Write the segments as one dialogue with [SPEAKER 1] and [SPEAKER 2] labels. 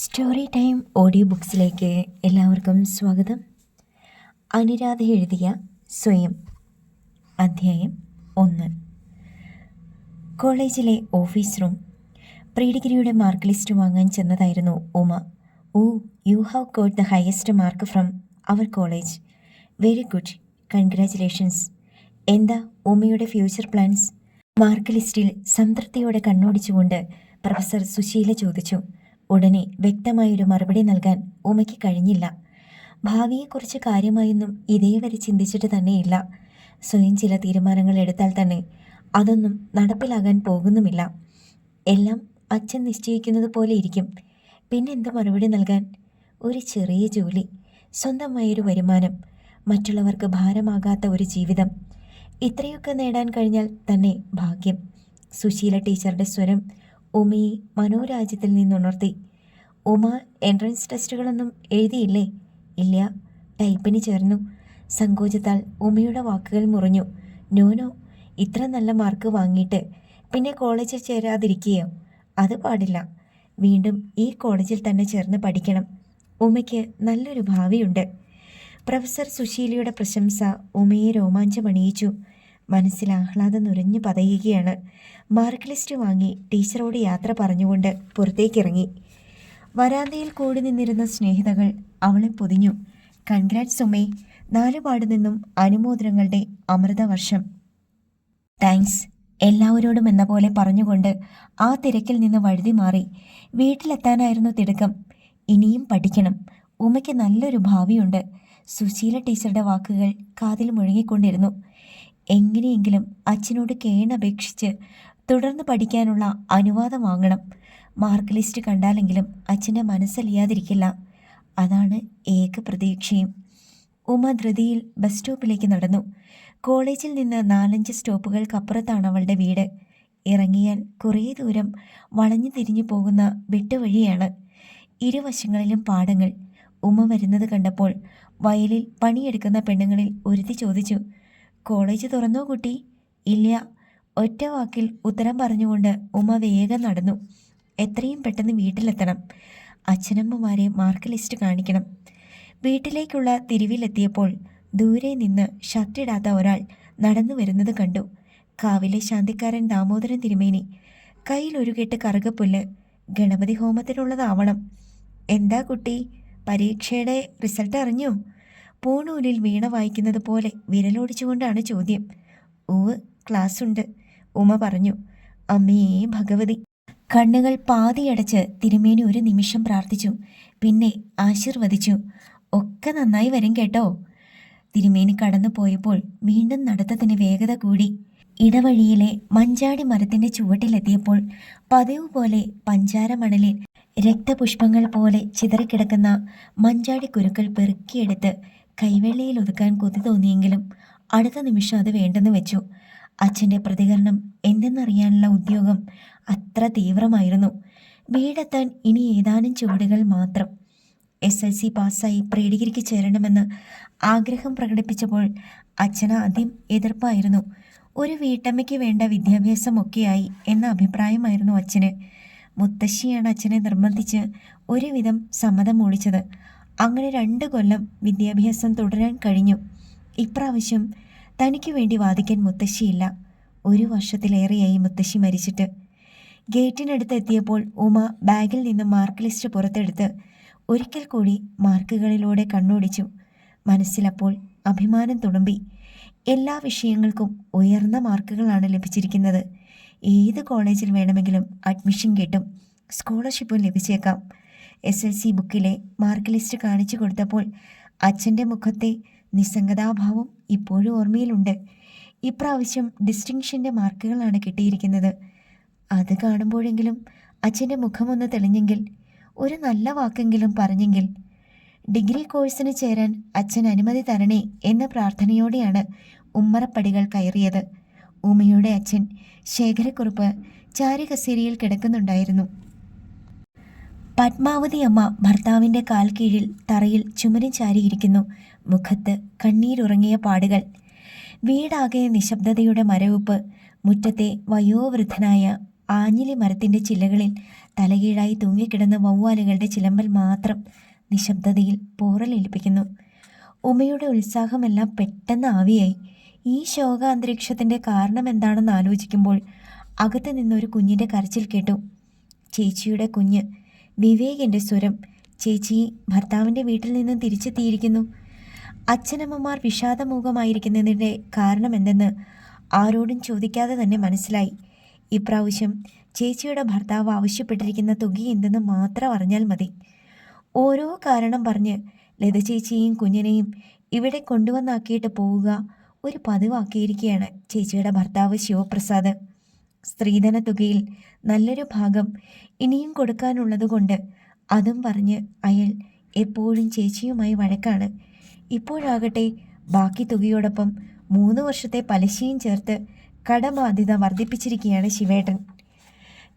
[SPEAKER 1] Story time audio ബുക്സിലേക്ക് എല്ലാവർക്കും സ്വാഗതം. അനുരാധ എഴുതിയ സ്വയം, അധ്യായം 1. കോളേജിലെ ഓഫീസ് റൂം. പ്രീ ഡിഗ്രിയുടെ മാർക്ക് ലിസ്റ്റ് വാങ്ങാൻ ചെന്നതായിരുന്നു Uma. Oh, you have got the highest mark from our college. Very good, congratulations. എന്താ ഉമയുടെ ഫ്യൂച്ചർ പ്ലാൻസ്? മാർക്ക് ലിസ്റ്റിൽ സംതൃപ്തിയോടെ കണ്ണോടിച്ചുകൊണ്ട് പ്രൊഫസർ സുശീല ചോദിച്ചു. ഉടനെ വ്യക്തമായൊരു മറുപടി നൽകാൻ ഉമയ്ക്ക് കഴിഞ്ഞില്ല. ഭാവിയെക്കുറിച്ച് കാര്യമായൊന്നും ഇതേവരെ ചിന്തിച്ചിട്ട് തന്നെയില്ല. സ്വയം ചില തീരുമാനങ്ങൾ എടുത്താൽ തന്നെ അതൊന്നും നടപ്പിലാകാൻ പോകുന്നുമില്ല. എല്ലാം അച്ഛൻ നിശ്ചയിക്കുന്നത് പോലെ ഇരിക്കും. പിന്നെന്ത് മറുപടി നൽകാൻ? ഒരു ചെറിയ ജോലി, സ്വന്തമായൊരു വരുമാനം, മറ്റുള്ളവർക്ക് ഭാരമാകാത്ത ഒരു ജീവിതം, ഇത്രയൊക്കെ നേടാൻ കഴിഞ്ഞാൽ തന്നെ ഭാഗ്യം. സുശീല ടീച്ചറുടെ സ്വരം ഉമയെ മനോരാജ്യത്തിൽ നിന്നുണർത്തി. ഉമ എൻട്രൻസ് ടെസ്റ്റുകളൊന്നും എഴുതിയില്ലേ? ഇല്ല, ടൈപ്പിന് ചേർന്നു. സങ്കോചത്താൽ ഉമയുടെ വാക്കുകൾ മുറിഞ്ഞു. നോനോ, ഇത്ര നല്ല മാർക്ക് വാങ്ങിയിട്ട് പിന്നെ കോളേജിൽ ചേരാതിരിക്കുകയോ? അത് പാടില്ല. വീണ്ടും ഈ കോളേജിൽ തന്നെ ചേർന്ന് പഠിക്കണം. ഉമയ്ക്ക് നല്ലൊരു ഭാവിയുണ്ട്. പ്രൊഫസർ സുശീലയുടെ പ്രശംസ ഉമയെ രോമാഞ്ചമണിയിച്ചു. മനസ്സിൽ ആഹ്ലാദം നുരഞ്ഞു പതയുകയാണ്. മാർക്ക് ലിസ്റ്റ് വാങ്ങി ടീച്ചറോട് യാത്ര പറഞ്ഞുകൊണ്ട് പുറത്തേക്കിറങ്ങി. വരാന്തയിൽ കൂടി നിന്നിരുന്ന സ്നേഹിതകൾ അവളെ പൊതിഞ്ഞു. കൺഗ്രാറ്റ്സ് ഉമേ. നാലുപാട് നിന്നും അനുമോദനങ്ങളുടെ അമൃതവർഷം. താങ്ക്സ്, എല്ലാവരോടും എന്ന പോലെ പറഞ്ഞുകൊണ്ട് ആ തിരക്കിൽ നിന്ന് വഴുതി മാറി വീട്ടിലെത്താനായിരുന്നു തിടുക്കം. ഇനിയും പഠിക്കണം, ഉമയ്ക്ക് നല്ലൊരു ഭാവിയുണ്ട്. സുശീല ടീച്ചറുടെ വാക്കുകൾ കാതിൽ മുഴങ്ങിക്കൊണ്ടിരുന്നു. എങ്ങനെയെങ്കിലും അച്ഛനോട് കേണപേക്ഷിച്ച് തുടർന്ന് പഠിക്കാനുള്ള അനുവാദം വാങ്ങണം. മാർക്ക് ലിസ്റ്റ് കണ്ടാലെങ്കിലും അച്ഛൻ്റെ മനസ്സലിയാതിരിക്കില്ല. അതാണ് ഏക പ്രതീക്ഷയും. ഉമ ധൃതിയിൽ ബസ് സ്റ്റോപ്പിലേക്ക് നടന്നു. കോളേജിൽ നിന്ന് 4-5 സ്റ്റോപ്പുകൾക്കപ്പുറത്താണ് അവളുടെ വീട്. ഇറങ്ങിയാൽ കുറേ ദൂരം വളഞ്ഞു തിരിഞ്ഞു പോകുന്ന വെട്ടുവഴിയാണ്. ഇരുവശങ്ങളിലും പാടങ്ങൾ. ഉമ വരുന്നത് കണ്ടപ്പോൾ വയലിൽ പണിയെടുക്കുന്ന പെണ്ണുങ്ങളിൽ ഒരുത്തി ചോദിച്ചു, കോളേജ് തുറന്നോ കുട്ടി? ഇല്ല. ഒറ്റ വാക്കിൽ ഉത്തരം പറഞ്ഞുകൊണ്ട് ഉമ വേഗം നടന്നു. എത്രയും പെട്ടെന്ന് വീട്ടിലെത്തണം. അച്ഛനമ്മമാരെ മാർക്ക് ലിസ്റ്റ് കാണിക്കണം. വീട്ടിലേക്കുള്ള തിരിവിലെത്തിയപ്പോൾ ദൂരെ നിന്ന് ഷർട്ടിടാത്ത ഒരാൾ നടന്നു വരുന്നത് കണ്ടു. കാവിലെ ശാന്തിക്കാരൻ ദാമോദരൻ തിരുമേനി. കയ്യിൽ ഒരു കെട്ട് കറുകപ്പുല്ല്. ഗണപതി ഹോമത്തിനുള്ളതാവണം. എന്താ കുട്ടി, പരീക്ഷയുടെ റിസൾട്ട് അറിഞ്ഞോ? പൂണൂലിൽ വീണ വായിക്കുന്നത് പോലെ വിരലോടിച്ചുകൊണ്ടാണ് ചോദ്യം. ഉവ്, ക്ലാസ്സുണ്ട്, ഉമ പറഞ്ഞു. അമ്മേ ഭഗവതി. കണ്ണുകൾ പാതിയടച്ച് തിരുമേനി ഒരു നിമിഷം പ്രാർത്ഥിച്ചു. പിന്നെ ആശീർവദിച്ചു. ഒക്കെ നന്നായി വരും കേട്ടോ. തിരുമേനി കടന്നു പോയപ്പോൾ വീണ്ടും നടത്തത്തിന് വേഗത കൂടി. ഇടവഴിയിലെ മഞ്ചാടി മരത്തിന്റെ ചുവട്ടിലെത്തിയപ്പോൾ പതിവ് പോലെ പഞ്ചാര മണലിൽ രക്തപുഷ്പങ്ങൾ പോലെ ചിതറിക്കിടക്കുന്ന മഞ്ചാടി കുരുക്കൾ പെറുക്കിയെടുത്ത് കൈവെള്ളയിൽ ഒതുക്കാൻ കൊതി തോന്നിയെങ്കിലും അടുത്ത നിമിഷം അത് വേണ്ടെന്ന് വെച്ചു. അച്ഛൻ്റെ പ്രതികരണം എന്തെന്നറിയാനുള്ള ഉദ്യോഗം അത്ര തീവ്രമായിരുന്നു. വീടെത്താൻ ഇനി ഏതാനും ചുവടുകൾ മാത്രം. SLC പാസ്സായി പ്രീ ഡിഗ്രിക്ക് ചേരണമെന്ന് ആഗ്രഹം പ്രകടിപ്പിച്ചപ്പോൾ അച്ഛന് ആദ്യം എതിർപ്പായിരുന്നു. ഒരു വീട്ടമ്മയ്ക്ക് വേണ്ട വിദ്യാഭ്യാസമൊക്കെയായി എന്ന അഭിപ്രായമായിരുന്നു അച്ഛന്. മുത്തശ്ശിയാണ് അച്ഛനെ നിർബന്ധിച്ച് ഒരുവിധം സമ്മതം മൂളിച്ചത്. അങ്ങനെ 2 കൊല്ലം വിദ്യാഭ്യാസം തുടരാൻ കഴിഞ്ഞു. ഇപ്രാവശ്യം തനിക്ക് വേണ്ടി വാദിക്കാൻ മുത്തശ്ശിയില്ല. 1 വർഷത്തിലേറെയായി മുത്തശ്ശി മരിച്ചിട്ട്. ഗേറ്റിനടുത്ത് എത്തിയപ്പോൾ ഉമ ബാഗിൽ നിന്ന് മാർക്ക് ലിസ്റ്റ് പുറത്തെടുത്ത് ഒരിക്കൽ കൂടി മാർക്കുകളിലൂടെ കണ്ണോടിച്ചു. മനസ്സിലപ്പോൾ അഭിമാനം തുളുമ്പി. എല്ലാ വിഷയങ്ങൾക്കും ഉയർന്ന മാർക്കുകളാണ് ലഭിച്ചിരിക്കുന്നത്. ഏത് കോളേജിൽ വേണമെങ്കിലും അഡ്മിഷൻ കിട്ടും, സ്കോളർഷിപ്പും ലഭിച്ചേക്കാം. SLC ബുക്കിലെ മാർക്ക് ലിസ്റ്റ് കാണിച്ചു കൊടുത്തപ്പോൾ അച്ഛൻ്റെ മുഖത്തെ നിസ്സംഗതാഭാവം ഇപ്പോഴും ഓർമ്മയിലുണ്ട്. ഇപ്രാവശ്യം ഡിസ്റ്റിങ്ഷൻ്റെ മാർക്കുകളാണ് കിട്ടിയിരിക്കുന്നത്. അത് കാണുമ്പോഴെങ്കിലും അച്ഛൻ്റെ മുഖമൊന്ന് തെളിഞ്ഞെങ്കിൽ, ഒരു നല്ല വാക്കെങ്കിലും പറഞ്ഞെങ്കിൽ. ഡിഗ്രി കോഴ്സിന് ചേരാൻ അച്ഛൻ അനുമതി തരണേ എന്ന പ്രാർത്ഥനയോടെയാണ് ഉമ്മറപ്പടികൾ കയറിയത്. ഉമയുടെ അച്ഛൻ ശേഖരക്കുറുപ്പ് ചാരുകസേരയിൽ കിടക്കുന്നുണ്ടായിരുന്നു. പത്മാവതി അമ്മ ഭർത്താവിൻ്റെ കാൽ കീഴിൽ തറയിൽ ചുമരും ചാരിയിരിക്കുന്നു. മുഖത്ത് കണ്ണീരുറങ്ങിയ പാടുകൾ. വീടാകെ നിശബ്ദതയുടെ മരവിപ്പ്. മുറ്റത്തെ വയോവൃദ്ധനായ ആഞ്ഞിലി മരത്തിൻ്റെ ചില്ലകളിൽ തലകീഴായി തൂങ്ങിക്കിടന്ന വവ്വാലുകളുടെ ചിലമ്പൽ മാത്രം നിശബ്ദതയിൽ പോറലേൽപ്പിക്കുന്നു. ഉമയുടെ ഉത്സാഹമെല്ലാം പെട്ടെന്ന് ആവിയായി. ഈ ശോകാന്തരീക്ഷത്തിൻ്റെ കാരണം എന്താണെന്ന് ആലോചിക്കുമ്പോൾ അകത്ത് നിന്നൊരു കുഞ്ഞിൻ്റെ കരച്ചിൽ കേട്ടു. ചേച്ചിയുടെ കുഞ്ഞ്. വിവേകിൻ്റെ സ്വരം. ചേച്ചി ഭർത്താവിൻ്റെ വീട്ടിൽ നിന്നും തിരിച്ചെത്തിയിരിക്കുന്നു. അച്ഛനമ്മമാർ വിഷാദമുഖമായിരിക്കുന്നതിൻ്റെ കാരണം എന്തെന്ന് ആരോടും ചോദിക്കാതെ തന്നെ മനസ്സിലായി. ഇപ്രാവശ്യം ചേച്ചിയുടെ ഭർത്താവ് ആവശ്യപ്പെട്ടിരിക്കുന്ന തുക എന്തെന്ന് മാത്രം അറിഞ്ഞാൽ മതി. ഓരോ കാരണം പറഞ്ഞ് ലത ചേച്ചിയെയും കുഞ്ഞിനെയും ഇവിടെ കൊണ്ടുവന്നാക്കിയിട്ട് പോവുക ഒരു പതിവാക്കിയിരിക്കുകയാണ് ചേച്ചിയുടെ ഭർത്താവ് ശിവപ്രസാദ്. സ്ത്രീധന തുകയിൽ നല്ലൊരു ഭാഗം ഇനിയും കൊടുക്കാനുള്ളതുകൊണ്ട് അതും പറഞ്ഞ് അയാൾ എപ്പോഴും ചേച്ചിയുമായി വഴക്കാണ്. ഇപ്പോഴാകട്ടെ ബാക്കി തുകയോടൊപ്പം 3 വർഷത്തെ പലിശയും ചേർത്ത് കടബാധ്യത വർദ്ധിപ്പിച്ചിരിക്കുകയാണ് ശിവേട്ടൻ.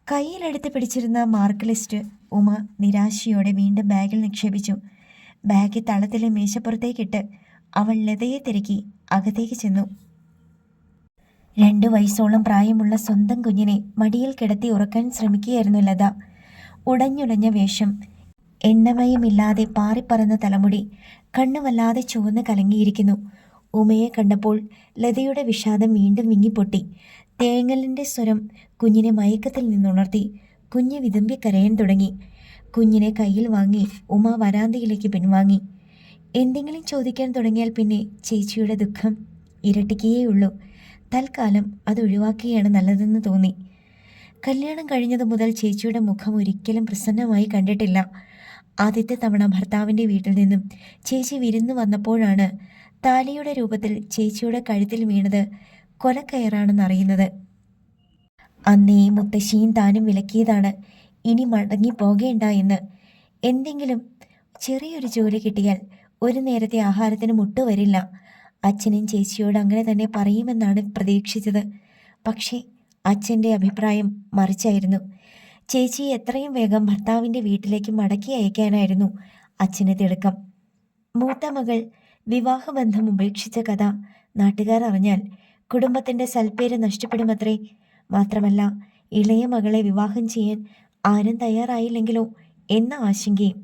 [SPEAKER 1] കയ്യിലെടുത്ത് പിടിച്ചിരുന്ന മാർക്ക് ലിസ്റ്റ് ഉമ നിരാശയോടെ വീണ്ടും ബാഗിൽ നിക്ഷേപിച്ചു. ബാഗ് തളത്തിലെ മേശപ്പുറത്തേക്കിട്ട് അവൾ ലതയെ തിരക്കി അകത്തേക്ക് ചെന്നു. 2 വയസ്സോളം പ്രായമുള്ള സ്വന്തം കുഞ്ഞിനെ മടിയിൽ കിടത്തി ഉറക്കാൻ ശ്രമിക്കുകയായിരുന്നു ലത. ഉടഞ്ഞുടഞ്ഞ വേഷം, എണ്ണമയമില്ലാതെ പാറിപ്പറന്ന തലമുടി, കണ്ണുവല്ലാതെ ചുവന്ന് കലങ്ങിയിരിക്കുന്നു. ഉമയെ കണ്ടപ്പോൾ ലതയുടെ വിഷാദം വീണ്ടും വിങ്ങിപ്പൊട്ടി. തേങ്ങലിൻ്റെ സ്വരം കുഞ്ഞിനെ മയക്കത്തിൽ നിന്നുണർത്തി. കുഞ്ഞ് വിതുമ്പി കരയാൻ തുടങ്ങി. കുഞ്ഞിനെ കയ്യിൽ വാങ്ങി ഉമ വരാന്തയിലേക്ക് പിൻവാങ്ങി. എന്തെങ്കിലും ചോദിക്കാൻ തുടങ്ങിയാൽ പിന്നെ ചേച്ചിയുടെ ദുഃഖം ഇരട്ടിക്കുകയുള്ളൂ. തൽക്കാലം അത് ഒഴിവാക്കുകയാണ് നല്ലതെന്ന് തോന്നി. കല്യാണം കഴിഞ്ഞതു മുതൽ ചേച്ചിയുടെ മുഖം ഒരിക്കലും പ്രസന്നമായി കണ്ടിട്ടില്ല. ആദ്യത്തെ തവണ ഭർത്താവിൻ്റെ വീട്ടിൽ നിന്നും ചേച്ചി വിരുന്നു വന്നപ്പോഴാണ് താലിയുടെ രൂപത്തിൽ ചേച്ചിയുടെ കഴുത്തിൽ വീണത് കൊലക്കയറാണെന്നറിയുന്നത്. അന്നേ മുത്തശ്ശിയും താനും വിലക്കിയതാണ് ഇനി മടങ്ങി പോകേണ്ട എന്ന്. എന്തെങ്കിലും ചെറിയൊരു ജോലി കിട്ടിയാൽ ഒരു നേരത്തെ ആഹാരത്തിന് മുട്ടുവരില്ല. അച്ഛനും ചേച്ചിയോട് അങ്ങനെ തന്നെ പറയുമെന്നാണ് പ്രതീക്ഷിച്ചത്. പക്ഷേ അച്ഛൻ്റെ അഭിപ്രായം മറിച്ചായിരുന്നു. ചേച്ചി എത്രയും വേഗം ഭർത്താവിൻ്റെ വീട്ടിലേക്ക് മടക്കി അയക്കാനായിരുന്നു അച്ഛന് തിടുക്കം. മൂത്ത മകൾ വിവാഹബന്ധം ഉപേക്ഷിച്ച കഥ നാട്ടുകാർ അറിഞ്ഞാൽ കുടുംബത്തിൻ്റെ സൽപ്പേര് നഷ്ടപ്പെടുമത്രേ. മാത്രമല്ല ഇളയ മകളെ വിവാഹം ചെയ്യാൻ ആരും തയ്യാറായില്ലെങ്കിലോ എന്ന ആശങ്കയും.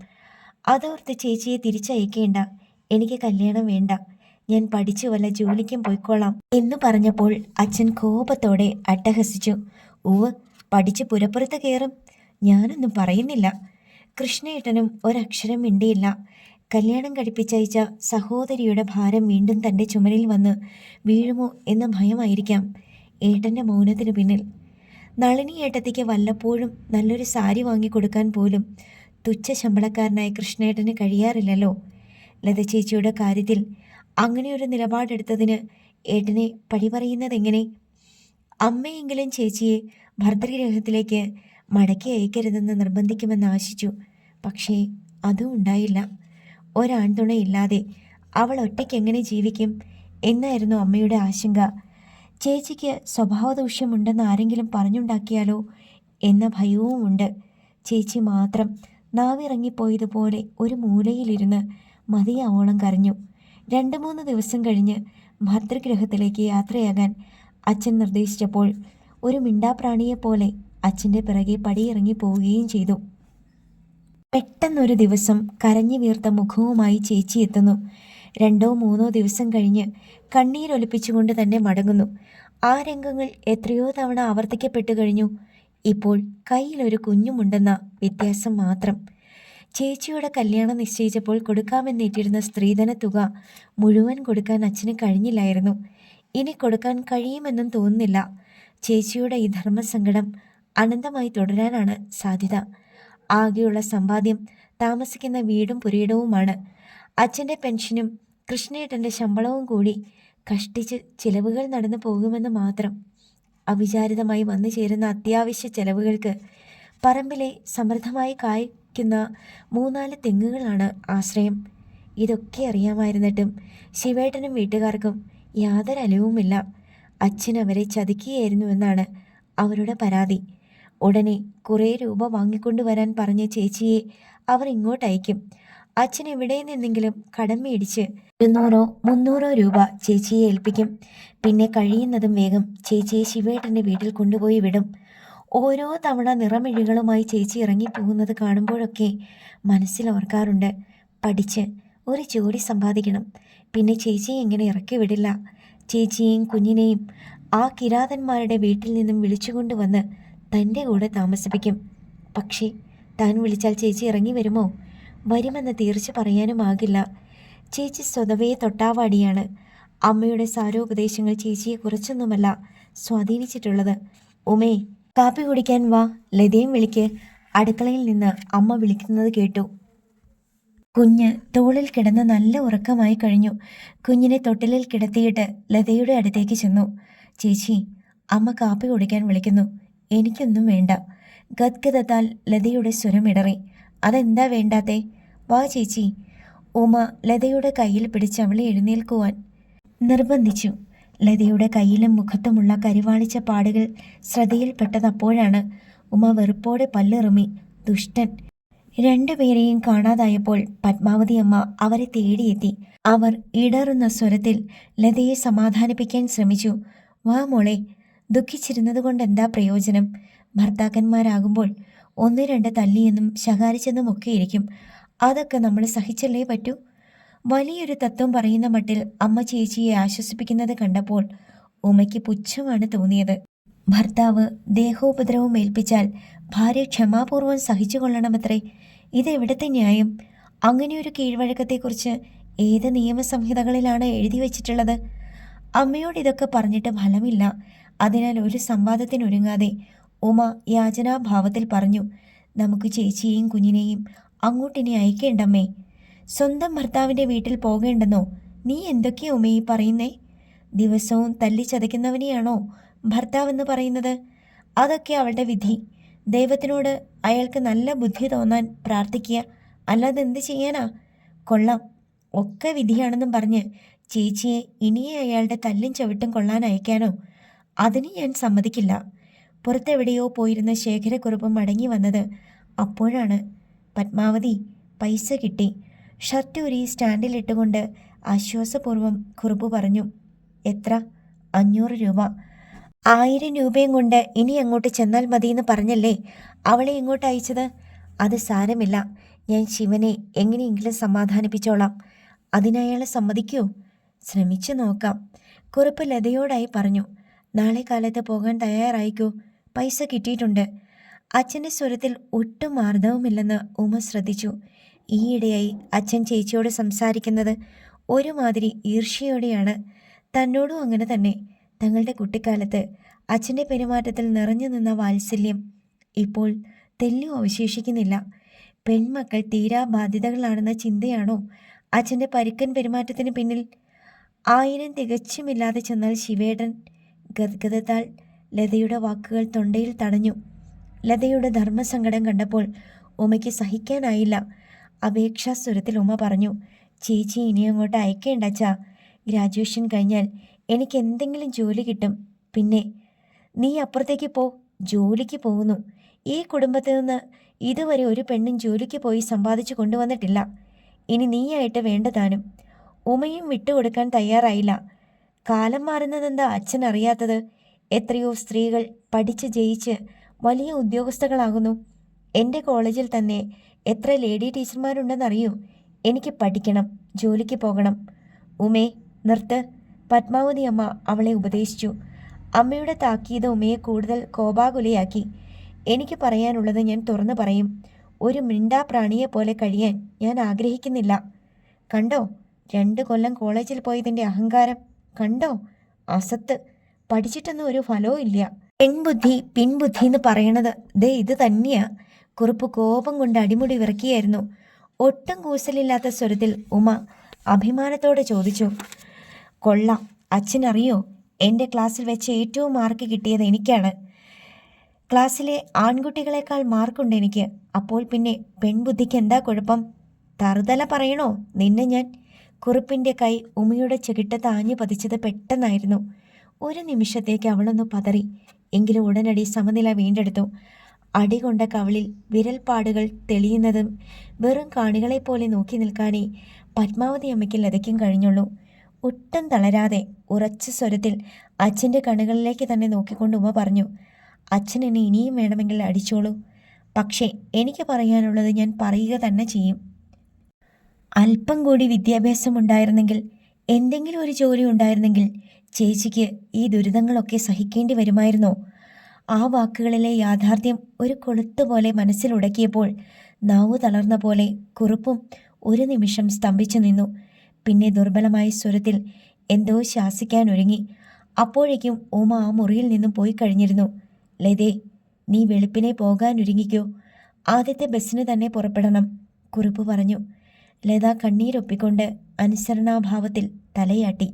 [SPEAKER 1] അതോർത്ത് ചേച്ചിയെ തിരിച്ചയക്കേണ്ട, എനിക്ക് കല്യാണം വേണ്ട, ഞാൻ പഠിച്ചു വല്ല ജോലിക്കും പോയിക്കോളാം എന്ന് പറഞ്ഞപ്പോൾ അച്ഛൻ കോപത്തോടെ അട്ടഹസിച്ചു. ഉവ്, പഠിച്ച് പുരപ്പുറത്ത് കയറും, ഞാനൊന്നും പറയുന്നില്ല. കൃഷ്ണേട്ടനും ഒരക്ഷരം മിണ്ടിയില്ല. കല്യാണം കഴിപ്പിച്ചയച്ച സഹോദരിയുടെ ഭാരം വീണ്ടും തൻ്റെ ചുമലിൽ വന്ന് വീഴുമോ എന്ന ഭയമായിരിക്കാം ഏട്ടൻ്റെ മൗനത്തിന് പിന്നിൽ. നളിനി ഏട്ടത്തിക്ക് വല്ലപ്പോഴും നല്ലൊരു സാരി വാങ്ങിക്കൊടുക്കാൻ പോലും തുച്ഛ ശമ്പളക്കാരനായ കൃഷ്ണേട്ടന് കഴിയാറില്ലല്ലോ. ലത ചേച്ചിയുടെ കാര്യത്തിൽ അങ്ങനെയൊരു നിലപാടെടുത്തതിന് ഏട്ടനെ പഴി പറയുന്നതെങ്ങനെ? അമ്മയെങ്കിലും ചേച്ചിയെ ഭർതൃഗ്രഹത്തിലേക്ക് മടക്കി അയക്കരുതെന്ന് നിർബന്ധിക്കുമെന്ന് ആശിച്ചു. പക്ഷേ അതും ഉണ്ടായില്ല. ഒരാൺതുണയില്ലാതെ അവൾ ഒറ്റയ്ക്ക് എങ്ങനെ ജീവിക്കും എന്നായിരുന്നു അമ്മയുടെ ആശങ്ക. ചേച്ചിക്ക് സ്വഭാവദൂഷ്യമുണ്ടെന്ന് ആരെങ്കിലും പറഞ്ഞുണ്ടാക്കിയാലോ എന്ന ഭയവുമുണ്ട്. ചേച്ചി മാത്രം നാവിറങ്ങിപ്പോയതുപോലെ ഒരു മൂലയിലിരുന്ന് മതിയാവോളം കരഞ്ഞു. 2-3 ദിവസം കഴിഞ്ഞ് ഭർതൃഗ്രഹത്തിലേക്ക് യാത്രയാകാൻ അച്ഛൻ നിർദ്ദേശിച്ചപ്പോൾ ഒരു മിണ്ടാപ്രാണിയെപ്പോലെ അച്ഛൻ്റെ പിറകെ പടിയിറങ്ങി പോവുകയും ചെയ്തു. പെട്ടെന്നൊരു ദിവസം കരഞ്ഞു വീർത്ത മുഖവുമായി ചേച്ചി എത്തുന്നു. 2-3 ദിവസം കഴിഞ്ഞ് കണ്ണീരൊലിപ്പിച്ചുകൊണ്ട് തന്നെ മടങ്ങുന്നു. ആ രംഗങ്ങൾ എത്രയോ തവണ ആവർത്തിക്കപ്പെട്ടു കഴിഞ്ഞു. ഇപ്പോൾ കയ്യിലൊരു കുഞ്ഞുമുണ്ടെന്ന വ്യത്യാസം മാത്രം. ചേച്ചിയുടെ കല്യാണം നിശ്ചയിച്ചപ്പോൾ കൊടുക്കാമെന്നേറ്റിരുന്ന സ്ത്രീധന തുക മുഴുവൻ കൊടുക്കാൻ അച്ഛന് കഴിഞ്ഞില്ലായിരുന്നു. ഇനി കൊടുക്കാൻ കഴിയുമെന്നും തോന്നുന്നില്ല. ചേച്ചിയുടെ ഈ ധർമ്മസങ്കടം അനന്തമായി തുടരാനാണ് സാധ്യത. ആകെയുള്ള സമ്പാദ്യം താമസിക്കുന്ന വീടും പുരയിടവുമാണ്. അച്ഛൻ്റെ പെൻഷനും കൃഷ്ണേട്ടൻ്റെ ശമ്പളവും കൂടി കഷ്ടിച്ച് ചിലവുകൾ നടന്നു പോകുമെന്ന് മാത്രം. അവിചാരിതമായി വന്നു ചേരുന്ന അത്യാവശ്യ ചെലവുകൾക്ക് പറമ്പിലെ സമൃദ്ധമായി കായ്ക്കുന്ന 3-4 തെങ്ങുകളാണ് ആശ്രയം. ഇതൊക്കെ അറിയാമായിരുന്നിട്ടും ശിവേട്ടനും വീട്ടുകാർക്കും യാതൊരു അലവുമില്ല. അച്ഛൻ അവരെ ചതിക്കുകയായിരുന്നുവെന്നാണ് അവരുടെ പരാതി. ഉടനെ കുറേ രൂപ വാങ്ങിക്കൊണ്ടുവരാൻ പറഞ്ഞ ചേച്ചിയെ അവർ ഇങ്ങോട്ടയക്കും. അച്ഛൻ എവിടെ നിന്നെങ്കിലും കടം മേടിച്ച് 200-300 രൂപ ചേച്ചിയെ ഏൽപ്പിക്കും. പിന്നെ കഴിയുന്നതും വേഗം ചേച്ചിയെ ശിവേട്ടൻ്റെ വീട്ടിൽ കൊണ്ടുപോയി വിടും. ഓരോ തവണ നിറമിഴികളുമായി ചേച്ചി ഇറങ്ങിപ്പോകുന്നത് കാണുമ്പോഴൊക്കെ മനസ്സിൽ ഓർക്കാറുണ്ട്, പഠിച്ച് ഒരു ജോലി സമ്പാദിക്കണം, പിന്നെ ചേച്ചിയെ ഇങ്ങനെ ഇറക്കി വിടില്ല. ചേച്ചിയെയും കുഞ്ഞിനെയും ആ കിരാതന്മാരുടെ വീട്ടിൽ നിന്നും വിളിച്ചുകൊണ്ടുവന്ന് തൻ്റെ കൂടെ താമസിപ്പിക്കും. പക്ഷേ താൻ വിളിച്ചാൽ ചേച്ചി ഇറങ്ങി വരുമോ? വരുമെന്ന് തീർച്ച പറയാനുമാകില്ല. ചേച്ചി സ്വതവേ തൊട്ടാവാടിയാണ്. അമ്മയുടെ സാരോപദേശങ്ങൾ ചേച്ചിയെ കുറച്ചൊന്നുമല്ല സ്വാധീനിച്ചിട്ടുള്ളത്. ഉമേ, കാപ്പി കുടിക്കാൻ വാ, ലതയും വിളിക്ക്. അടുക്കളയിൽ നിന്ന് അമ്മ വിളിക്കുന്നത് കേട്ടു. കുഞ്ഞ് തോളിൽ കിടന്ന് നല്ല ഉറക്കമായി കഴിഞ്ഞു. കുഞ്ഞിനെ തൊട്ടിലിൽ കിടത്തിയിട്ട് ലതയുടെ അടുത്തേക്ക് ചെന്നു. ചേച്ചി, അമ്മ കാപ്പി കുടിക്കാൻ വിളിക്കുന്നു. എനിക്കൊന്നും വേണ്ട. ഗദ്ഗതത്താൽ ലതയുടെ സ്വരം ഇടറി. അതെന്താ വേണ്ടാത്തേ? വാ ചേച്ചി. ഉമ ലതയുടെ കയ്യിൽ പിടിച്ച് അവളെ എഴുന്നേൽക്കുവാൻ നിർബന്ധിച്ചു. ലതയുടെ കയ്യിലും മുഖത്തുമുള്ള കരിവാളിച്ച പാടുകൾ ശ്രദ്ധയിൽപ്പെട്ടതപ്പോഴാണ് ഉമ വെറുപ്പോടെ പല്ലിറുമി. ദുഷ്ടൻ! രണ്ടുപേരെയും കാണാതായപ്പോൾ പത്മാവതി അമ്മ അവരെ തേടിയെത്തി. അവർ ഇടറുന്ന സ്വരത്തിൽ ലതയെ സമാധാനിപ്പിക്കാൻ ശ്രമിച്ചു. വാ മോളെ, ദുഃഖിച്ചിരുന്നത് കൊണ്ടെന്താ പ്രയോജനം? ഭർത്താക്കന്മാരാകുമ്പോൾ ഒന്ന് രണ്ട് തല്ലിയെന്നും ശകാരിച്ചെന്നും ഒക്കെ ഇരിക്കും. അതൊക്കെ നമ്മൾ സഹിച്ചല്ലേ പറ്റൂ. വലിയൊരു തത്വം പറയുന്ന മട്ടിൽ അമ്മ ചേച്ചിയെ ആശ്വസിപ്പിക്കുന്നത് കണ്ടപ്പോൾ ഉമയ്ക്ക് പുച്ഛമാണ് തോന്നിയത്. ഭർത്താവ് ദേഹോപദ്രവം ഏൽപ്പിച്ചാൽ ഭാര്യ ക്ഷമാപൂർവ്വം സഹിച്ചു കൊള്ളണമത്രേ. ഇതെവിടത്തെ ന്യായം? അങ്ങനെയൊരു കീഴ്വഴക്കത്തെക്കുറിച്ച് ഏത് നിയമസംഹിതകളിലാണ് എഴുതി വച്ചിട്ടുള്ളത്? അമ്മയോട് ഇതൊക്കെ പറഞ്ഞിട്ട് ഫലമില്ല. അതിനാൽ ഒരു സംവാദത്തിനൊരുങ്ങാതെ ഉമ യാചനാഭാവത്തിൽ പറഞ്ഞു, നമുക്ക് ചേച്ചിയെയും കുഞ്ഞിനെയും അങ്ങോട്ടിനി അയക്കേണ്ടമ്മേ. സ്വന്തം ഭർത്താവിൻ്റെ വീട്ടിൽ പോകേണ്ടെന്നോ? നീ എന്തൊക്കെയാ ഉമയെ പറയുന്നേ? ദിവസവും തല്ലിച്ചതയ്ക്കുന്നവനെയാണോ ഭർത്താവെന്ന് പറയുന്നത്? അതൊക്കെ അവളുടെ വിധി. ദൈവത്തിനോട് അയാൾക്ക് നല്ല ബുദ്ധി തോന്നാൻ പ്രാർത്ഥിക്കുക, അല്ലാതെ എന്ത് ചെയ്യാനാ? കൊള്ളാം, ഒക്കെ വിധിയാണെന്നും പറഞ്ഞ് ചേച്ചിയെ ഇനിയെ അയാളുടെ തല്ലും ചവിട്ടും കൊള്ളാൻ അയക്കാനോ? അതിന് ഞാൻ സമ്മതിക്കില്ല. പുറത്തെവിടെയോ പോയിരുന്ന ശേഖരക്കുറുപ്പ് മടങ്ങി വന്നത് അപ്പോഴാണ്. പത്മാവതി, പൈസ കിട്ടി. ഷർട്ട് ഊരി സ്റ്റാൻഡിലിട്ടുകൊണ്ട് ആശ്വാസപൂർവ്വം കുറുപ്പ് പറഞ്ഞു. എത്ര? 500 രൂപ. 1000 രൂപയും കൊണ്ട് ഇനി അങ്ങോട്ട് ചെന്നാൽ മതിയെന്ന് പറഞ്ഞല്ലേ അവളെ ഇങ്ങോട്ട് അയച്ചത്? അത് സാരമില്ല, ഞാൻ ശിവനെ എങ്ങനെയെങ്കിലും സമാധാനിപ്പിച്ചോളാം. അതിനയാൾ സമ്മതിക്കൂ? ശ്രമിച്ചു നോക്കാം, കുറുപ്പ് ലതയോടായി പറഞ്ഞു. നാളെ കാലത്ത് പോകാൻ തയ്യാറായിക്കൂ, പൈസ കിട്ടിയിട്ടുണ്ട്. അച്ഛൻ്റെ സ്വരത്തിൽ ഒട്ടും ആർദ്രവുമില്ലെന്ന് ഉമ ശ്രദ്ധിച്ചു. ഈയിടെയായി അച്ഛൻ ചേച്ചിയോട് സംസാരിക്കുന്നത് ഒരുമാതിരി ഈർഷ്യയോടെയാണ്. തന്നോടും അങ്ങനെ തന്നെ. തങ്ങളുടെ കുട്ടിക്കാലത്ത് അച്ഛൻ്റെ പെരുമാറ്റത്തിൽ നിറഞ്ഞു നിന്ന വാത്സല്യം ഇപ്പോൾ തെല്ലും അവശേഷിക്കുന്നില്ല. പെൺമക്കൾ തീരാ ബാധ്യതകളാണെന്ന ചിന്തയാണോ അച്ഛൻ്റെ പരുക്കൻ പെരുമാറ്റത്തിന് പിന്നിൽ? 1000 തികച്ചുമില്ലാതെ ചെന്നാൽ ശിവേടൻ. ഗദ്ഗതത്താൽ ലതയുടെ വാക്കുകൾ തൊണ്ടയിൽ തടഞ്ഞു. ലതയുടെ ധർമ്മസങ്കടം കണ്ടപ്പോൾ ഉമയ്ക്ക് സഹിക്കാനായില്ല. അപേക്ഷാസ്വരത്തിൽ ഉമ പറഞ്ഞു, ചേച്ചി ഇനി അങ്ങോട്ട് അയക്കേണ്ട അച്ഛാ. ഗ്രാജുവേഷൻ കഴിഞ്ഞാൽ എനിക്ക് എന്തെങ്കിലും ജോലി കിട്ടും. പിന്നെ നീ അപ്പുറത്തേക്ക് പോ. ജോലിക്ക് പോകുന്നു. ഈ കുടുംബത്തിൽ നിന്ന് ഇതുവരെ ഒരു പെണ്ണും ജോലിക്ക് പോയി സമ്പാദിച്ചു കൊണ്ടുവന്നിട്ടില്ല. ഇനി നീയായിട്ട് വേണ്ടതാനും. ഉമയും വിട്ടുകൊടുക്കാൻ തയ്യാറായില്ല. കാലം മാറുന്നതെന്താ അച്ഛൻ അറിയാത്തത്? എത്രയോ സ്ത്രീകൾ പഠിച്ച് ജയിച്ച് വലിയ ഉദ്യോഗസ്ഥകളാകുന്നു. എൻ്റെ കോളേജിൽ തന്നെ എത്ര ലേഡി ടീച്ചർമാരുണ്ടെന്നറിയൂ. എനിക്ക് പഠിക്കണം, ജോലിക്ക് പോകണം. ഉമേ, നിർത്ത്. പത്മാവതി അമ്മ അവളെ ഉപദേശിച്ചു. അമ്മയുടെ താക്കീത് ഉമയെ കൂടുതൽ കോപാകുലയാക്കി. എനിക്ക് പറയാനുള്ളത് ഞാൻ തുറന്നു പറയും. ഒരു മിണ്ടാപ്രാണിയെപ്പോലെ കഴിയാൻ ഞാൻ ആഗ്രഹിക്കുന്നില്ല. കണ്ടോ 2 കൊല്ലം കോളേജിൽ പോയതിൻ്റെ അഹങ്കാരം കണ്ടോ? അസത്ത്. പഠിച്ചിട്ടൊന്നും ഒരു ഫലവും ഇല്ല. പെൺബുദ്ധി പിൻബുദ്ധി എന്ന് പറയണത് ദേ ഇത് തന്നെയാ. കുറുപ്പ് കോപം കൊണ്ട് അടിമുടി വിറക്കിയായിരുന്നു. ഒട്ടും കൂസലില്ലാത്ത സ്വരത്തിൽ ഉമ അഭിമാനത്തോടെ ചോദിച്ചു. കൊള്ളാം, അച്ഛനറിയോ, എൻ്റെ ക്ലാസ്സിൽ വെച്ച് ഏറ്റവും മാർക്ക് കിട്ടിയത് എനിക്കാണ്. ക്ലാസ്സിലെ ആൺകുട്ടികളെക്കാൾ മാർക്കുണ്ട് എനിക്ക്. അപ്പോൾ പിന്നെ പെൺബുദ്ധിക്ക് എന്താ കുഴപ്പം? തറുതല പറയണോ നിന്നെ ഞാൻ? കുറുപ്പിൻ്റെ കൈ ഉമയുടെ ചെകിട്ടത്ത് ആഞ്ഞു പതിച്ചത് പെട്ടെന്നായിരുന്നു. ഒരു നിമിഷത്തേക്ക് അവളൊന്ന് പതറി. എങ്കിലും ഉടനടി സമനില വീണ്ടെടുത്തു. അടികൊണ്ട കവിളിൽ വിരൽപ്പാടുകൾ തെളിയുന്നതും വെറും കാണികളെപ്പോലെ നോക്കി നിൽക്കാനേ പത്മാവതി അമ്മയ്ക്ക് ലതയ്ക്കും കഴിഞ്ഞുള്ളൂ. ഒട്ടും തളരാതെ ഉറച്ച സ്വരത്തിൽ അച്ഛൻ്റെ കണ്ണുകളിലേക്ക് തന്നെ നോക്കിക്കൊണ്ട് ഉമ പറഞ്ഞു, അച്ഛൻ എന്നെ ഇനിയും വേണമെങ്കിൽ അടിച്ചോളൂ. പക്ഷേ എനിക്ക് പറയാനുള്ളത് ഞാൻ പറയുക തന്നെ ചെയ്യും. അല്പം കൂടി വിദ്യാഭ്യാസം ഉണ്ടായിരുന്നെങ്കിൽ, എന്തെങ്കിലും ഒരു ജോലി ഉണ്ടായിരുന്നെങ്കിൽ ചേച്ചിക്ക് ഈ ദുരിതങ്ങളൊക്കെ സഹിക്കേണ്ടി വരുമായിരുന്നോ? ആ വാക്കുകളിലെ യാഥാർത്ഥ്യം ഒരു കൊളുത്തുപോലെ മനസ്സിലുടക്കിയപ്പോൾ നാവു തളർന്ന പോലെ കുറുപ്പും ഒരു നിമിഷം സ്തംഭിച്ചു നിന്നു. പിന്നെ ദുർബലമായ സ്വരത്തിൽ എന്തോ ശാസിക്കാനൊരുങ്ങി. അപ്പോഴേക്കും ഉമ ആ മുറിയിൽ നിന്നും പോയി കഴിഞ്ഞിരുന്നു. ലതേ, നീ വെളുപ്പിനെ പോകാനൊരുങ്ങിക്കോ. ആദ്യത്തെ ബസ്സിന് തന്നെ പുറപ്പെടണം, കുറുപ്പ് പറഞ്ഞു. ലത കണ്ണീരൊപ്പിക്കൊണ്ട് അനുസരണാഭാവത്തിൽ തലയാട്ടി.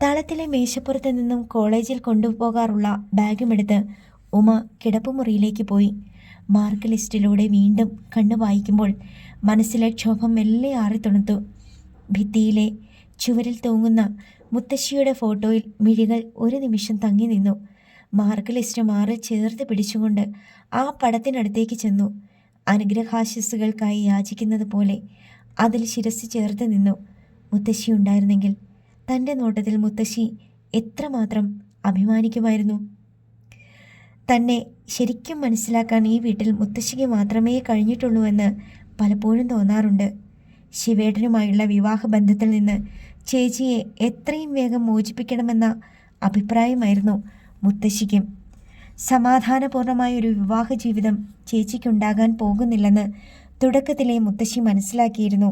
[SPEAKER 1] തളത്തിലെ മേശപ്പുറത്ത് നിന്നും കോളേജിൽ കൊണ്ടുപോകാറുള്ള ബാഗുമെടുത്ത് ഉമ കിടപ്പുമുറിയിലേക്ക് പോയി. മാർക്ക് ലിസ്റ്റിലൂടെ വീണ്ടും കണ്ണു വായിക്കുമ്പോൾ മനസ്സിലെ ക്ഷോഭം മെല്ലെ ആറിത്തുണുത്തു. ഭിത്തിയിലെ ചുവരിൽ തൂങ്ങുന്ന മുത്തശ്ശിയുടെ ഫോട്ടോയിൽ മിഴികൾ ഒരു നിമിഷം തങ്ങി നിന്നു. മാർക്ക് ലിസ്റ്റ് മാറിൽ ചേർത്ത് പിടിച്ചുകൊണ്ട് ആ പടത്തിനടുത്തേക്ക് ചെന്നു. അനുഗ്രഹാശിസുകൾക്കായി യാചിക്കുന്നത് പോലെ അതിൽ ശിരസ് ചേർത്ത് നിന്നു. മുത്തശ്ശി ഉണ്ടായിരുന്നെങ്കിൽ തൻ്റെ നോട്ടത്തിൽ മുത്തശ്ശി എത്രമാത്രം അഭിമാനിക്കുമായിരുന്നു. തന്നെ ശരിക്കും മനസ്സിലാക്കാൻ ഈ വീട്ടിൽ മുത്തശ്ശിക്ക് മാത്രമേ കഴിഞ്ഞിട്ടുള്ളൂവെന്ന് പലപ്പോഴും തോന്നാറുണ്ട്. ശിവേട്ടനുമായുള്ള വിവാഹബന്ധത്തിൽ നിന്ന് ചേച്ചിയെ എത്രയും വേഗം മോചിപ്പിക്കണമെന്ന അഭിപ്രായമായിരുന്നു മുത്തശ്ശിക്കും. സമാധാനപൂർണമായൊരു വിവാഹ ജീവിതം ചേച്ചിക്കുണ്ടാകാൻ പോകുന്നില്ലെന്ന് തുടക്കത്തിലെ മുത്തശ്ശി മനസ്സിലാക്കിയിരുന്നു.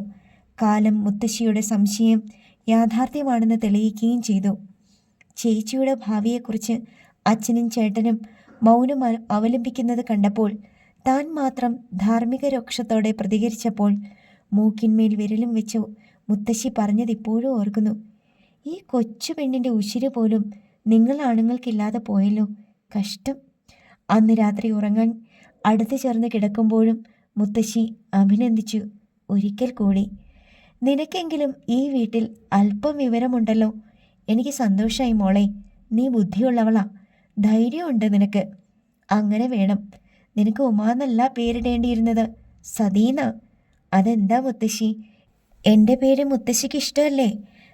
[SPEAKER 1] കാലം മുത്തശ്ശിയുടെ സംശയം യാഥാർത്ഥ്യമാണെന്ന് തെളിയിക്കുകയും ചെയ്തു. ചേച്ചിയുടെ ഭാവിയെക്കുറിച്ച് അച്ഛനും ചേട്ടനും മൗനം അവലംബിക്കുന്നത് കണ്ടപ്പോൾ താൻ മാത്രം ധാർമ്മിക രോക്ഷത്തോടെ പ്രതികരിച്ചപ്പോൾ മൂക്കിന്മേൽ വിരലും വെച്ചു മുത്തശ്ശി പറഞ്ഞതിപ്പോഴും ഓർക്കുന്നു. ഈ കൊച്ചു പെണ്ണിൻ്റെ ഉശിര് പോലും നിങ്ങൾ ആണുങ്ങൾക്കില്ലാതെ പോയല്ലോ, കഷ്ടം. അന്ന് രാത്രി ഉറങ്ങാൻ അടുത്ത് ചേർന്ന് കിടക്കുമ്പോഴും മുത്തശ്ശി അഭിനന്ദിച്ചു ഒരിക്കൽ കൂടി. നിനക്കെങ്കിലും ഈ വീട്ടിൽ അല്പം വിവരമുണ്ടല്ലോ. എനിക്ക് സന്തോഷമായി മോളെ. നീ ബുദ്ധിയുള്ളവളാ, ധൈര്യമുണ്ട് നിനക്ക്. അങ്ങനെ വേണം. നിനക്ക് ഉമാന്നല്ല പേരിടേണ്ടിയിരുന്നത്, സതീന. അതെന്താ മുത്തശ്ശി? എൻ്റെ പേര് മുത്തശ്ശിക്ക് ഇഷ്ടമല്ലേ?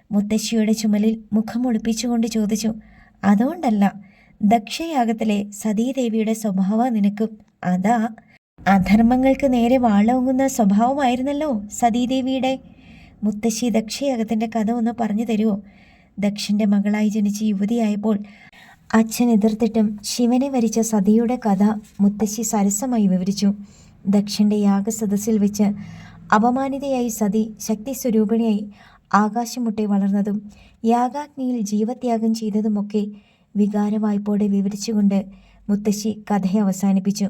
[SPEAKER 1] മുത്തശ്ശിയുടെ ചുമലിൽ മുഖമൊളിപ്പിച്ചുകൊണ്ട് ചോദിച്ചു. അതുകൊണ്ടല്ല, ദക്ഷയാഗത്തിലെ സതീദേവിയുടെ സ്വഭാവം നിനക്കും അതാ. അധർമ്മങ്ങൾക്ക് നേരെ വാളോങ്ങുന്ന സ്വഭാവമായിരുന്നല്ലോ സതീദേവിയുടെ. മുത്തശ്ശി ദക്ഷയാഗത്തിൻ്റെ കഥ ഒന്ന് പറഞ്ഞു തരുമോ? ദക്ഷൻ്റെ മകളായി ജനിച്ച യുവതിയായപ്പോൾ അച്ഛൻ എതിർത്തിട്ടും ശിവനെ വരിച്ച സതിയുടെ കഥ മുത്തശ്ശി സരസമായി വിവരിച്ചു. ദക്ഷൻ്റെ യാഗസദസ്സിൽ വെച്ച് അപമാനിതയായി സതി ശക്തി സ്വരൂപിണിയായി ആകാശമുട്ടെ വളർന്നതും യാഗാഗ്നിയിൽ ജീവത്യാഗം ചെയ്തതുമൊക്കെ വികാരവായ്പോടെ വിവരിച്ചുകൊണ്ട് മുത്തശ്ശി കഥയെ അവസാനിപ്പിച്ചു.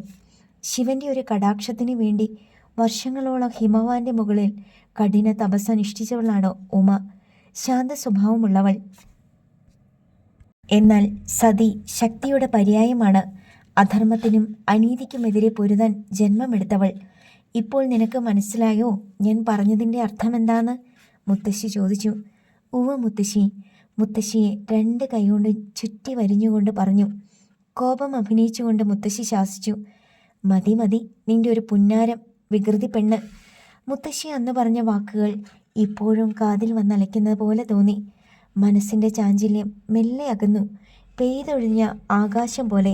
[SPEAKER 1] ശിവൻ്റെ ഒരു കടാക്ഷത്തിന് വേണ്ടി വർഷങ്ങളോളം ഹിമവാന്റെ മുകളിൽ കഠിന തപസ്സനുഷ്ഠിച്ചവളാണ് ഉമ. ശാന്ത സ്വഭാവമുള്ളവൾ. എന്നാൽ സതി ശക്തിയുടെ പര്യായമാണ്. അധർമ്മത്തിനും അനീതിക്കുമെതിരെ പൊരുതാൻ ജന്മമെടുത്തവൾ. ഇപ്പോൾ നിനക്ക് മനസ്സിലായോ ഞാൻ പറഞ്ഞതിൻ്റെ അർത്ഥമെന്താന്ന്? മുത്തശ്ശി ചോദിച്ചു. ഉവ്വ മുത്തശ്ശി. മുത്തശ്ശിയെ 2 കൈകൊണ്ട് ചുറ്റി വരിഞ്ഞുകൊണ്ട് പറഞ്ഞു. കോപം അഭിനയിച്ചുകൊണ്ട് മുത്തശ്ശി ശാസിച്ചു. മതി മതി, നിന്റെ ഒരു പുന്നാരം വികൃതി പെണ്ണ്. മുത്തശ്ശി അന്ന് പറഞ്ഞ വാക്കുകൾ ഇപ്പോഴും കാതിൽ വന്നലയ്ക്കുന്നത് പോലെ തോന്നി. മനസ്സിൻ്റെ ചാഞ്ചല്യം മെല്ലെ അകന്നു. പെയ്തൊഴിഞ്ഞ ആകാശം പോലെ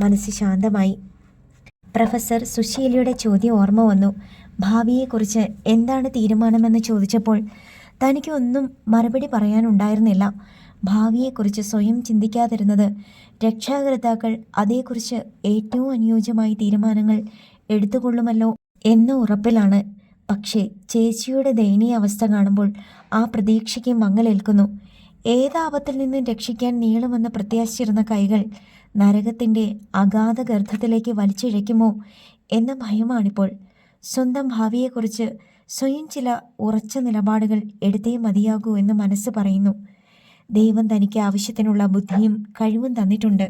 [SPEAKER 1] മനസ്സ് ശാന്തമായി. പ്രൊഫസർ സുശീലയുടെ ചോദ്യം ഓർമ്മ വന്നു. ഭാവിയെക്കുറിച്ച് എന്താണ് തീരുമാനമെന്ന് ചോദിച്ചപ്പോൾ തനിക്ക് ഒന്നും മറുപടി പറയാനുണ്ടായിരുന്നില്ല. ഭാവിയെക്കുറിച്ച് സ്വയം ചിന്തിക്കാതിരുന്നത് രക്ഷാകർത്താക്കൾ അതേക്കുറിച്ച് ഏറ്റവും അനുയോജ്യമായ തീരുമാനങ്ങൾ എടുത്തുകൊള്ളുമല്ലോ എന്ന ഉറപ്പിലാണ്. പക്ഷേ ചേച്ചിയുടെ ദയനീയ അവസ്ഥ കാണുമ്പോൾ ആ പ്രതീക്ഷയ്ക്ക് മങ്ങലേൽക്കുന്നു. ഏതാപത്തിൽ നിന്നും രക്ഷിക്കാൻ നീളുമെന്ന് പ്രത്യാശിച്ചിരുന്ന കൈകൾ നരകത്തിൻ്റെ അഗാധ ഗർത്തത്തിലേക്ക് വലിച്ചിഴയ്ക്കുമോ എന്ന ഭയമാണിപ്പോൾ. സ്വന്തം ഭാവിയെക്കുറിച്ച് സ്വയം ചില ഉറച്ച നിലപാടുകൾ എടുത്തേ മതിയാകൂ എന്ന് മനസ്സ് പറയുന്നു. ദൈവം തനിക്ക് ആവശ്യത്തിനുള്ള ബുദ്ധിയും കഴിവും തന്നിട്ടുണ്ട്.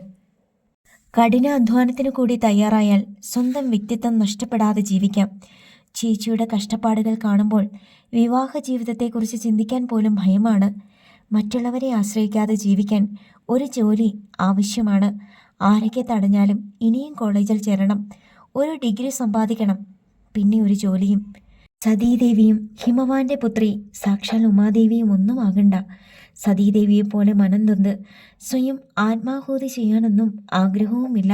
[SPEAKER 1] കഠിന അധ്വാനത്തിനു കൂടി തയ്യാറായാൽ സ്വന്തം വ്യക്തിത്വം നഷ്ടപ്പെടാതെ ജീവിക്കാം. ചേച്ചിയുടെ കഷ്ടപ്പാടുകൾ കാണുമ്പോൾ വിവാഹ ജീവിതത്തെക്കുറിച്ച് ചിന്തിക്കാൻ പോലും ഭയമാണ്. മറ്റുള്ളവരെ ആശ്രയിക്കാതെ ജീവിക്കാൻ ഒരു ജോലി ആവശ്യമാണ്. ആരൊക്കെ തടഞ്ഞാലും ഇനിയും കോളേജിൽ ചേരണം, ഒരു ഡിഗ്രി സമ്പാദിക്കണം, പിന്നെ ഒരു ജോലിയും. സതീദേവിയും ഹിമവാന്റെ പുത്രി സാക്ഷാൽ ഉമാദേവിയും ഒന്നും ആകണ്ട. സതീദേവിയെപ്പോലെ മനം നൊന്ത് സ്വയം ആത്മാഹൂതി ചെയ്യാനൊന്നും ആഗ്രഹവുമില്ല.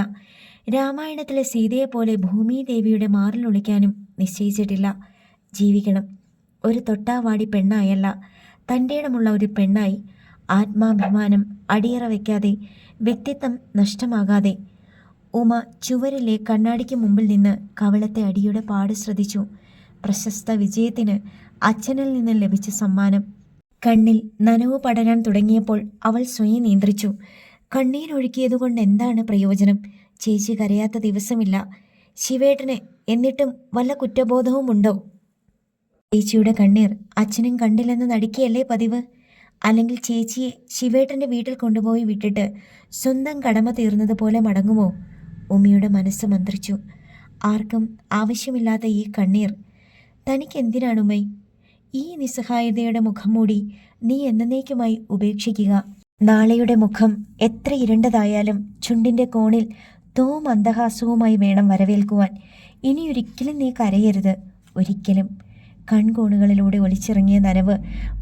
[SPEAKER 1] രാമായണത്തിലെ സീതയെപ്പോലെ ഭൂമിദേവിയുടെ മാറിലൊളിക്കാനും നിശ്ചയിച്ചിട്ടില്ല. ജീവിക്കണം. ഒരു തൊട്ടാവാടി പെണ്ണായല്ല, തൻ്റെ ഇടമുള്ള ഒരു പെണ്ണായി. ആത്മാഭിമാനം അടിയറ വയ്ക്കാതെ, വ്യക്തിത്വം നഷ്ടമാകാതെ. ഉമ ചുവരിലെ കണ്ണാടിക്ക് മുമ്പിൽ നിന്ന് കവളത്തെ അടിയുടെ പാട് ശ്രദ്ധിച്ചു. പ്രശസ്ത വിജയത്തിന് അച്ഛനിൽ നിന്ന് ലഭിച്ച സമ്മാനം. കണ്ണിൽ നനവ് പടരാൻ തുടങ്ങിയപ്പോൾ അവൾ സ്വയം നിയന്ത്രിച്ചു. കണ്ണീരൊഴുക്കിയതുകൊണ്ട് എന്താണ് പ്രയോജനം? ചേച്ചി കരയാത്ത ദിവസമില്ല ശിവേട്ടന്. എന്നിട്ടും വല്ല കുറ്റബോധവുമുണ്ടോ? ചേച്ചിയുടെ കണ്ണീർ അച്ഛനും കണ്ടില്ലെന്ന് നടിക്കുകയല്ലേ പതിവ്? അല്ലെങ്കിൽ ചേച്ചിയെ ശിവേട്ടൻ്റെ വീട്ടിൽ കൊണ്ടുപോയി വിട്ടിട്ട് സ്വന്തം കടമ തീർന്നതുപോലെ മടങ്ങുമോ? ഉമ്മയുടെ മനസ്സ് മന്ത്രിച്ചു. ആർക്കും ആവശ്യമില്ലാത്ത ഈ കണ്ണീർ തനിക്കെന്തിനാണുമ്മൈ? ഈ നിസ്സഹായതയുടെ മുഖം മൂടി നീ എന്നേക്കുമായി ഉപേക്ഷിക്കുക. നാളെയുടെ മുഖം എത്ര ഇരുണ്ടതായാലും ചുണ്ടിൻ്റെ കോണിൽ മന്ദഹാസവുമായി വേണം വരവേൽക്കുവാൻ. ഇനിയൊരിക്കലും നീ കരയരുത്, ഒരിക്കലും. കൺകോണുകളിലൂടെ ഒലിച്ചിറങ്ങിയ നനവ്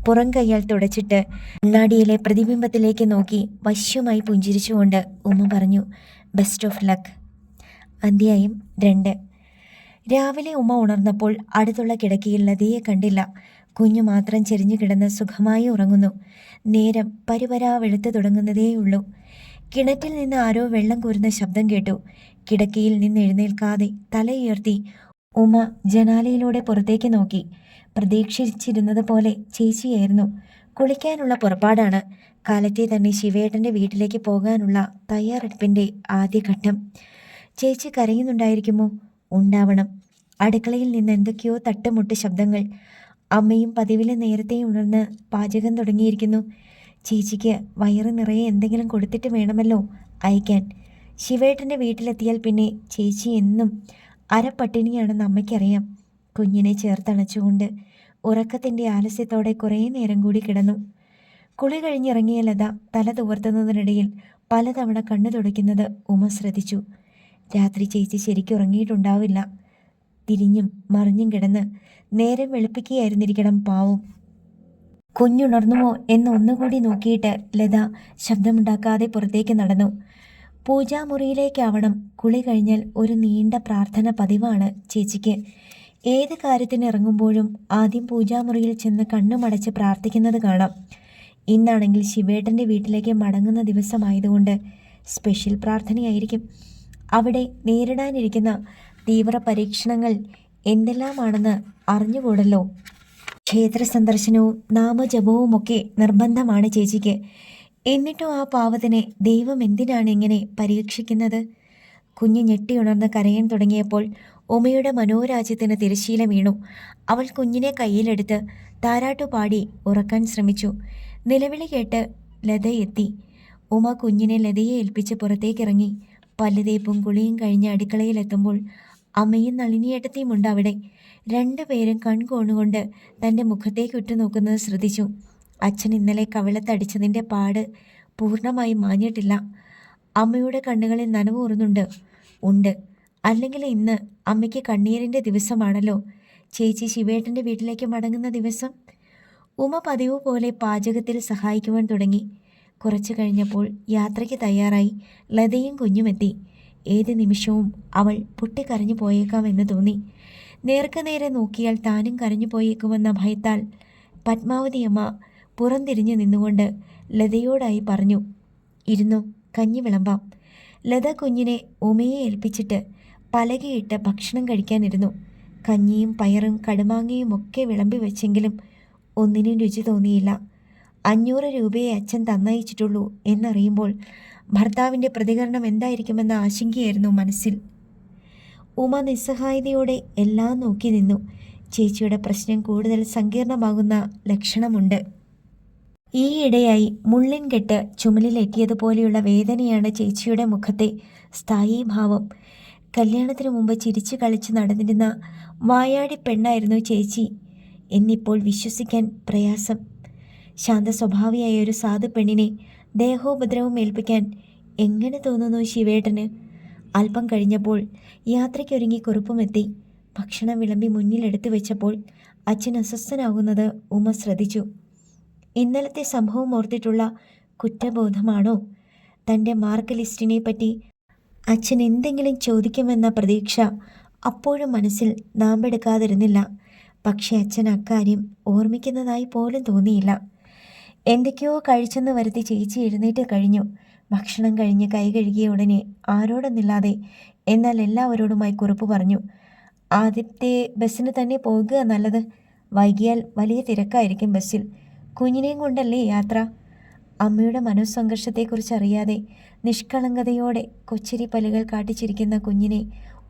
[SPEAKER 1] പുറം കൈയാൽ തുടച്ചിട്ട് കണ്ണാടിയിലെ പ്രതിബിംബത്തിലേക്ക് നോക്കി വശ്യമായി പുഞ്ചിരിച്ചുകൊണ്ട് ഉമ്മ പറഞ്ഞു, ബെസ്റ്റ് ഓഫ് ലക്ക്. അധ്യായം 2. രാവിലെ ഉമ്മ ഉണർന്നപ്പോൾ അടുത്തുള്ള കിടക്കയിൽ ലതയെ കണ്ടില്ല. കുഞ്ഞു മാത്രം ചെരിഞ്ഞു കിടന്ന് സുഖമായി ഉറങ്ങുന്നു. നേരം പരുപരാ വെളുത്തു തുടങ്ങുന്നതേയുള്ളൂ. കിണറ്റിൽ നിന്ന് ആരോ വെള്ളം കോരുന്ന ശബ്ദം കേട്ടു. കിടക്കയിൽ നിന്ന് എഴുന്നേൽക്കാതെ തലയുയർത്തി ഉമ ജനാലയിലൂടെ പുറത്തേക്ക് നോക്കി. പ്രതീക്ഷിച്ചിരുന്നത് പോലെ ചേച്ചിയായിരുന്നു. കുളിക്കാനുള്ള പുറപ്പാടാണ്. കാലത്തെ തന്നെ ശിവേട്ടൻ്റെ വീട്ടിലേക്ക് പോകാനുള്ള തയ്യാറെടുപ്പിൻ്റെ ആദ്യഘട്ടം. ചേച്ചി കരയുന്നുണ്ടായിരിക്കുമോ? ഉണ്ടാവണം. അടുക്കളയിൽ നിന്ന് എന്തൊക്കെയോ തട്ടുമുട്ട് ശബ്ദങ്ങൾ. അമ്മയും പതിവിലെ നേരത്തെ ഉണർന്ന് പാചകം തുടങ്ങിയിരിക്കുന്നു. ചേച്ചിക്ക് വയറ് നിറയെ എന്തെങ്കിലും കൊടുത്തിട്ട് വേണമല്ലോ അയക്കാൻ. ശിവേട്ടൻ്റെ വീട്ടിലെത്തിയാൽ പിന്നെ ചേച്ചി എന്നും അരപ്പട്ടിണിയാണെന്ന് അമ്മയ്ക്കറിയാം. കുഞ്ഞിനെ ചേർത്തണച്ചുകൊണ്ട് ഉറക്കത്തിൻ്റെ ആലസ്യത്തോടെ കുറേ നേരം കൂടി കിടന്നു. കുളി കഴിഞ്ഞിറങ്ങിയ ലത തല തുവർത്തുന്നതിനിടയിൽ പലതവണ കണ്ണു തുടയ്ക്കുന്നത് ഉമ ശ്രദ്ധിച്ചു. രാത്രി ചേച്ചി ശരിക്കും ഉറങ്ങിയിട്ടുണ്ടാവില്ല. തിരിഞ്ഞും മറിഞ്ഞും കിടന്ന് നേരം വെളുപ്പിക്കുകയായിരുന്നിരിക്കണം പാവം. കുഞ്ഞുണർന്നുമോ എന്ന് ഒന്നുകൂടി നോക്കിയിട്ട് ലത ശബ്ദമുണ്ടാക്കാതെ പുറത്തേക്ക് നടന്നു. പൂജാമുറിയിലേക്കാവണം. കുളി കഴിഞ്ഞാൽ ഒരു നീണ്ട പ്രാർത്ഥന പതിവാണ് ചേച്ചിക്ക്. ഏത് കാര്യത്തിന് ഇറങ്ങുമ്പോഴും ആദ്യം പൂജാമുറിയിൽ ചെന്ന് കണ്ണുമടച്ച് പ്രാർത്ഥിക്കുന്നത് കാണാം. ഇന്നാണെങ്കിൽ ശിവേട്ടൻ്റെ വീട്ടിലേക്ക് മടങ്ങുന്ന ദിവസമായതുകൊണ്ട് സ്പെഷ്യൽ പ്രാർത്ഥനയായിരിക്കും. അവിടെ നേരിടാനിരിക്കുന്ന തീവ്ര പരീക്ഷണങ്ങൾ എന്തെല്ലാമാണെന്ന് അറിഞ്ഞുകൂടല്ലോ. ക്ഷേത്ര സന്ദർശനവും നാമജപവുമൊക്കെ നിർബന്ധമാണ് ചേച്ചിക്ക്. എന്നിട്ടും ആ പാവത്തിനെ ദൈവം എന്തിനാണ് ഇങ്ങനെ പരീക്ഷിക്കുന്നത്? കുഞ്ഞ് ഞെട്ടിയുണർന്ന് കരയാൻ തുടങ്ങിയപ്പോൾ ഉമയുടെ മനോരാജ്യത്തിന് തിരശ്ശീല വീണു. അവൾ കുഞ്ഞിനെ കയ്യിലെടുത്ത് താരാട്ടുപാടി ഉറക്കാൻ ശ്രമിച്ചു. നിലവിളി കേട്ട് ലത എത്തി. ഉമ കുഞ്ഞിനെ ലതയെ ഏൽപ്പിച്ച് പുറത്തേക്കിറങ്ങി. പല്ലുതേപ്പും കുളിയും കഴിഞ്ഞ് അടുക്കളയിലെത്തുമ്പോൾ അമ്മയും നളിനിയേട്ടത്തിയുമുണ്ട് അവിടെ. രണ്ടുപേരും കൺകോണുകൊണ്ട് തൻ്റെ മുഖത്തേക്ക് ഉറ്റുനോക്കുന്നത് ശ്രദ്ധിച്ചു. അച്ഛൻ ഇന്നലെ കവിളത്തടിച്ചതിൻ്റെ പാട് പൂർണ്ണമായി മാഞ്ഞിട്ടില്ല. അമ്മയുടെ കണ്ണുകളിൽ നനവൂറുന്നുണ്ട്. ഉണ്ട്, അല്ലെങ്കിൽ ഇന്ന് അമ്മയ്ക്ക് കണ്ണീരിൻ്റെ ദിവസമാണല്ലോ. ചേച്ചി ശിവേട്ടൻ്റെ വീട്ടിലേക്ക് മടങ്ങുന്ന ദിവസം. ഉമ പതിവ് പോലെ പാചകത്തിൽ സഹായിക്കുവാൻ തുടങ്ങി. കുറച്ചു കഴിഞ്ഞപ്പോൾ യാത്രയ്ക്ക് തയ്യാറായി ലതയും കുഞ്ഞുമെത്തി. ഏത് നിമിഷവും അവൾ പൊട്ടിക്കരഞ്ഞു പോയേക്കാമെന്ന് തോന്നി. നേർക്കുനേരെ നോക്കിയാൽ താനും കരഞ്ഞു പോയേക്കുമെന്ന ഭയത്താൽ പത്മാവതിയമ്മ പുറംതിരിഞ്ഞു നിന്നുകൊണ്ട് ലതയോടായി പറഞ്ഞു, ഇരുന്നു, കഞ്ഞി വിളമ്പാം. ലത കുഞ്ഞിനെ ഉമയെ ഏൽപ്പിച്ചിട്ട് പലകയിട്ട് ഭക്ഷണം കഴിക്കാനിരുന്നു. കഞ്ഞിയും പയറും കടുമാങ്ങയും ഒക്കെ വിളമ്പി വെച്ചെങ്കിലും ഒന്നിനും രുചി തോന്നിയില്ല. 500 രൂപയെ അച്ഛൻ തന്നയച്ചിട്ടുള്ളൂ എന്നറിയുമ്പോൾ ഭർത്താവിൻ്റെ പ്രതികരണം എന്തായിരിക്കുമെന്ന ആശങ്കയായിരുന്നു മനസ്സിൽ. ഉമ നിസ്സഹായതയോടെ എല്ലാം നോക്കി നിന്നു. ചേച്ചിയുടെ പ്രശ്നം കൂടുതൽ സങ്കീർണമാകുന്ന ലക്ഷണമുണ്ട്. ഈയിടെയായി മുള്ളിൻ കെട്ട് ചുമലിലെത്തിയതുപോലെയുള്ള വേദനയാണ് ചേച്ചിയുടെ മുഖത്തെ സ്ഥായീ ഭാവം. കല്യാണത്തിന് മുമ്പ് ചിരിച്ചു കളിച്ച് നടന്നിരുന്ന വായാടി പെണ്ണായിരുന്നു ചേച്ചി എന്നിപ്പോൾ വിശ്വസിക്കാൻ പ്രയാസം. ശാന്ത സ്വഭാവിയായ ഒരു സാധു പെണ്ണിനെ ദേഹോപദ്രവം ഏൽപ്പിക്കാൻ എങ്ങനെ തോന്നുന്നു ശിവേട്ടന്? അല്പം കഴിഞ്ഞപ്പോൾ യാത്രയ്ക്കൊരുങ്ങി കുറുപ്പുമെത്തി. ഭക്ഷണം വിളമ്പി മുന്നിലെടുത്തു വെച്ചപ്പോൾ അച്ഛൻ അസ്വസ്ഥനാകുന്നത് ഉമ ശ്രദ്ധിച്ചു. ഇന്നലത്തെ സംഭവം ഓർത്തിട്ടുള്ള കുറ്റബോധമാണോ? തൻ്റെ മാർക്ക് ലിസ്റ്റിനെ പറ്റി അച്ഛൻ എന്തെങ്കിലും ചോദിക്കുമെന്ന പ്രതീക്ഷ അപ്പോഴും മനസ്സിൽ നാമ്പെടുക്കാതിരുന്നില്ല. പക്ഷെ അച്ഛൻ അക്കാര്യം ഓർമ്മിക്കുന്നതായി പോലും തോന്നിയില്ല. എന്തൊക്കെയോ കഴിച്ചെന്ന് വരുത്തി ചേച്ചി എഴുന്നേറ്റ് കഴിഞ്ഞു. ഭക്ഷണം കഴിഞ്ഞ് കൈ കഴുകിയ ഉടനെ ആരോടൊന്നില്ലാതെ എന്നാൽ എല്ലാവരോടുമായി കുറിപ്പ് പറഞ്ഞു. ആദ്യത്തെ ബസ്സിന് തന്നെ പോകുക നല്ലത്. വൈകിയാൽ വലിയ തിരക്കായിരിക്കും ബസ്സിൽ. കുഞ്ഞിനെയും കൊണ്ടല്ലേ യാത്ര? അമ്മയുടെ മനോസംഘർഷത്തെക്കുറിച്ച് അറിയാതെ നിഷ്കളങ്കതയോടെ കൊച്ചിരി പല്ലുകൾ കാട്ടിച്ചിരിക്കുന്ന കുഞ്ഞിനെ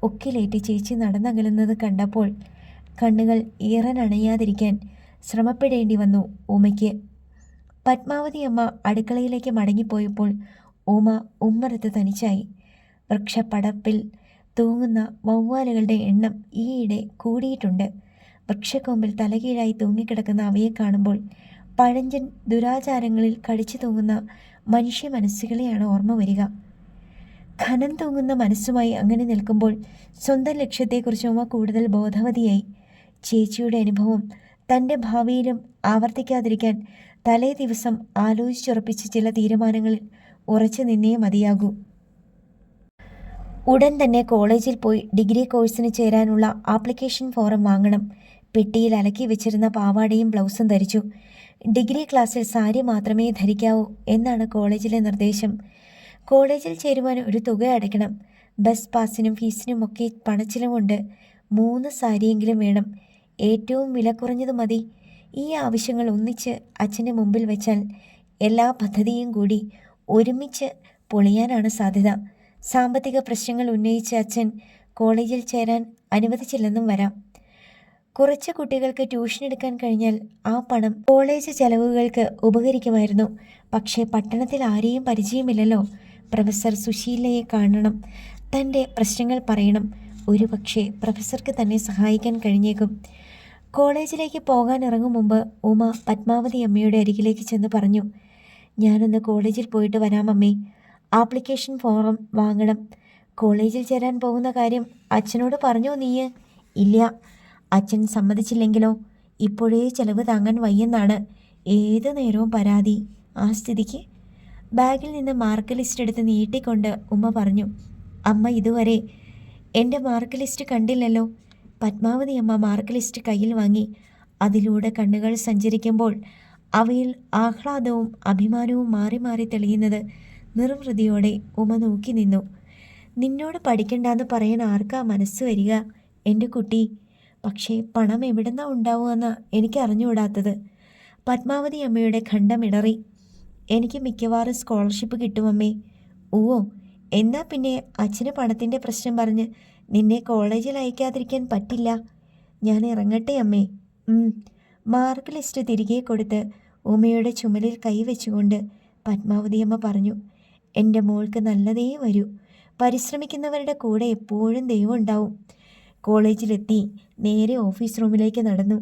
[SPEAKER 1] ഒക്കിലേറ്റി ചേച്ചി നടന്നകലുന്നത് കണ്ടപ്പോൾ കണ്ണുകൾ ഈറനണയാതിരിക്കാൻ ശ്രമപ്പെടേണ്ടി വന്നു ഉമയ്ക്ക്. പത്മാവതി അമ്മ അടുക്കളയിലേക്ക് മടങ്ങിപ്പോയപ്പോൾ ഉമ ഉമ്മറത്ത് തനിച്ചായി. വൃക്ഷപ്പടപ്പിൽ തൂങ്ങുന്ന വവ്വാലുകളുടെ എണ്ണം ഈയിടെ കൂടിയിട്ടുണ്ട്. വൃക്ഷക്കൊമ്പിൽ തലകീഴായി തൂങ്ങിക്കിടക്കുന്ന അവയെ കാണുമ്പോൾ പഴഞ്ചൻ ദുരാചാരങ്ങളിൽ കടിച്ചു തൂങ്ങുന്ന മനുഷ്യ മനസ്സുകളെയാണ് ഓർമ്മ വരിക. ഖനം തൂങ്ങുന്ന മനസ്സുമായി അങ്ങനെ നിൽക്കുമ്പോൾ സ്വന്തം ലക്ഷ്യത്തെക്കുറിച്ച് ഉമ കൂടുതൽ ബോധവതിയായി. ചേച്ചിയുടെ അനുഭവം തൻ്റെ ഭാവിയിലും ആവർത്തിക്കാതിരിക്കാൻ തലേ ദിവസം ആലോചിച്ചുറപ്പിച്ച ചില തീരുമാനങ്ങളിൽ ഉറച്ചു നിന്നേ മതിയാകൂ. ഉടൻ തന്നെ കോളേജിൽ പോയി ഡിഗ്രി കോഴ്സിന് ചേരാനുള്ള ആപ്ലിക്കേഷൻ ഫോറം വാങ്ങണം. പെട്ടിയിൽ അലക്കി വെച്ചിരുന്ന പാവാടയും ബ്ലൗസും ധരിച്ചു. ഡിഗ്രി ക്ലാസ്സിൽ സാരി മാത്രമേ ധരിക്കാവൂ എന്നാണ് കോളേജിലെ നിർദ്ദേശം. കോളേജിൽ ചേരുവാൻ ഒരു തുക അടയ്ക്കണം. ബസ് പാസിനും ഫീസിനുമൊക്കെ പണച്ചിലവുണ്ട്. 3 സാരിയെങ്കിലും വേണം. ഏറ്റവും വില കുറഞ്ഞത് മതി. ഈ ആവശ്യങ്ങൾ ഒന്നിച്ച് അച്ഛൻ്റെ മുമ്പിൽ വെച്ചാൽ എല്ലാ പദ്ധതിയും കൂടി ഒരുമിച്ച് പൊളിയാനാണ് സാധ്യത. സാമ്പത്തിക പ്രശ്നങ്ങൾ ഉന്നയിച്ച് അച്ഛൻ കോളേജിൽ ചേരാൻ അനുവദിച്ചില്ലെന്നും വരാം. കുറച്ച് കുട്ടികൾക്ക് ട്യൂഷൻ എടുക്കാൻ കഴിഞ്ഞാൽ ആ പണം കോളേജ് ചെലവുകൾക്ക് ഉപകരിക്കുമായിരുന്നു. പക്ഷേ പട്ടണത്തിൽ ആരെയും പരിചയമില്ലല്ലോ. പ്രൊഫസർ സുശീലയെ കാണണം. തൻ്റെ പ്രശ്നങ്ങൾ പറയണം. ഒരുപക്ഷെ പ്രൊഫസർക്ക് തന്നെ സഹായിക്കാൻ കഴിഞ്ഞേക്കും. കോളേജിലേക്ക് പോകാൻ ഇറങ്ങും മുമ്പ് ഉമ പത്മാവതി അമ്മയുടെ അരികിലേക്ക് ചെന്ന് പറഞ്ഞു, ഞാനൊന്ന് കോളേജിൽ പോയിട്ട് വരാം അമ്മേ. ആപ്ലിക്കേഷൻ ഫോറം വാങ്ങണം. കോളേജിൽ ചേരാൻ പോകുന്ന കാര്യം അച്ഛനോട് പറഞ്ഞോ നീയ്? ഇല്ല. അച്ഛൻ സമ്മതിച്ചില്ലെങ്കിലോ? ഇപ്പോഴേ ചെലവ് താങ്ങാൻ വയ്യെന്നാണ് ഏത് നേരവും പരാതി. ആ സ്ഥിതിക്ക് ബാഗിൽ നിന്ന് മാർക്ക് ലിസ്റ്റ് എടുത്ത് നീട്ടിക്കൊണ്ട് ഉമ്മ പറഞ്ഞു, അമ്മ ഇതുവരെ എൻ്റെ മാർക്ക് ലിസ്റ്റ് കണ്ടില്ലല്ലോ. പത്മാവതി അമ്മ മാർക്ക് ലിസ്റ്റ് കയ്യിൽ വാങ്ങി. അതിലൂടെ കണ്ണുകൾ സഞ്ചരിക്കുമ്പോൾ അവയിൽ ആഹ്ലാദവും അഭിമാനവും മാറി മാറി തെളിയുന്നത് നിർവൃതിയോടെ ഉമ നോക്കി നിന്നു. നിന്നോട് പഠിക്കണ്ടെന്ന് പറയാൻ ആർക്കാ മനസ്സ് വരിക എൻ്റെ കുട്ടി? പക്ഷേ പണം എവിടുന്നാ ഉണ്ടാവുമെന്ന് എനിക്ക് അറിഞ്ഞുകൂടാത്തത്. പത്മാവതി അമ്മയുടെ ഖണ്ഡമിടറി. എനിക്ക് മിക്കവാറും സ്കോളർഷിപ്പ് കിട്ടുമമ്മേ. ഓ, എന്നാ പിന്നെ അച്ഛന് പണത്തിൻ്റെ പ്രശ്നം പറഞ്ഞ് നിന്നെ കോളേജിൽ അയക്കാതിരിക്കാൻ പറ്റില്ല. ഞാൻ ഇറങ്ങട്ടെ അമ്മേ. മാർക്ക് ലിസ്റ്റ് തിരികെ കൊടുത്ത് ഉമയുടെ ചുമലിൽ കൈവച്ചുകൊണ്ട് പത്മാവതി അമ്മ പറഞ്ഞു, എൻ്റെ മോൾക്ക് നല്ലതേ വരൂ. പരിശ്രമിക്കുന്നവരുടെ കൂടെ എപ്പോഴും ദൈവം ഉണ്ടാവും. കോളേജിലെത്തി നേരെ ഓഫീസ് റൂമിലേക്ക് നടന്നു.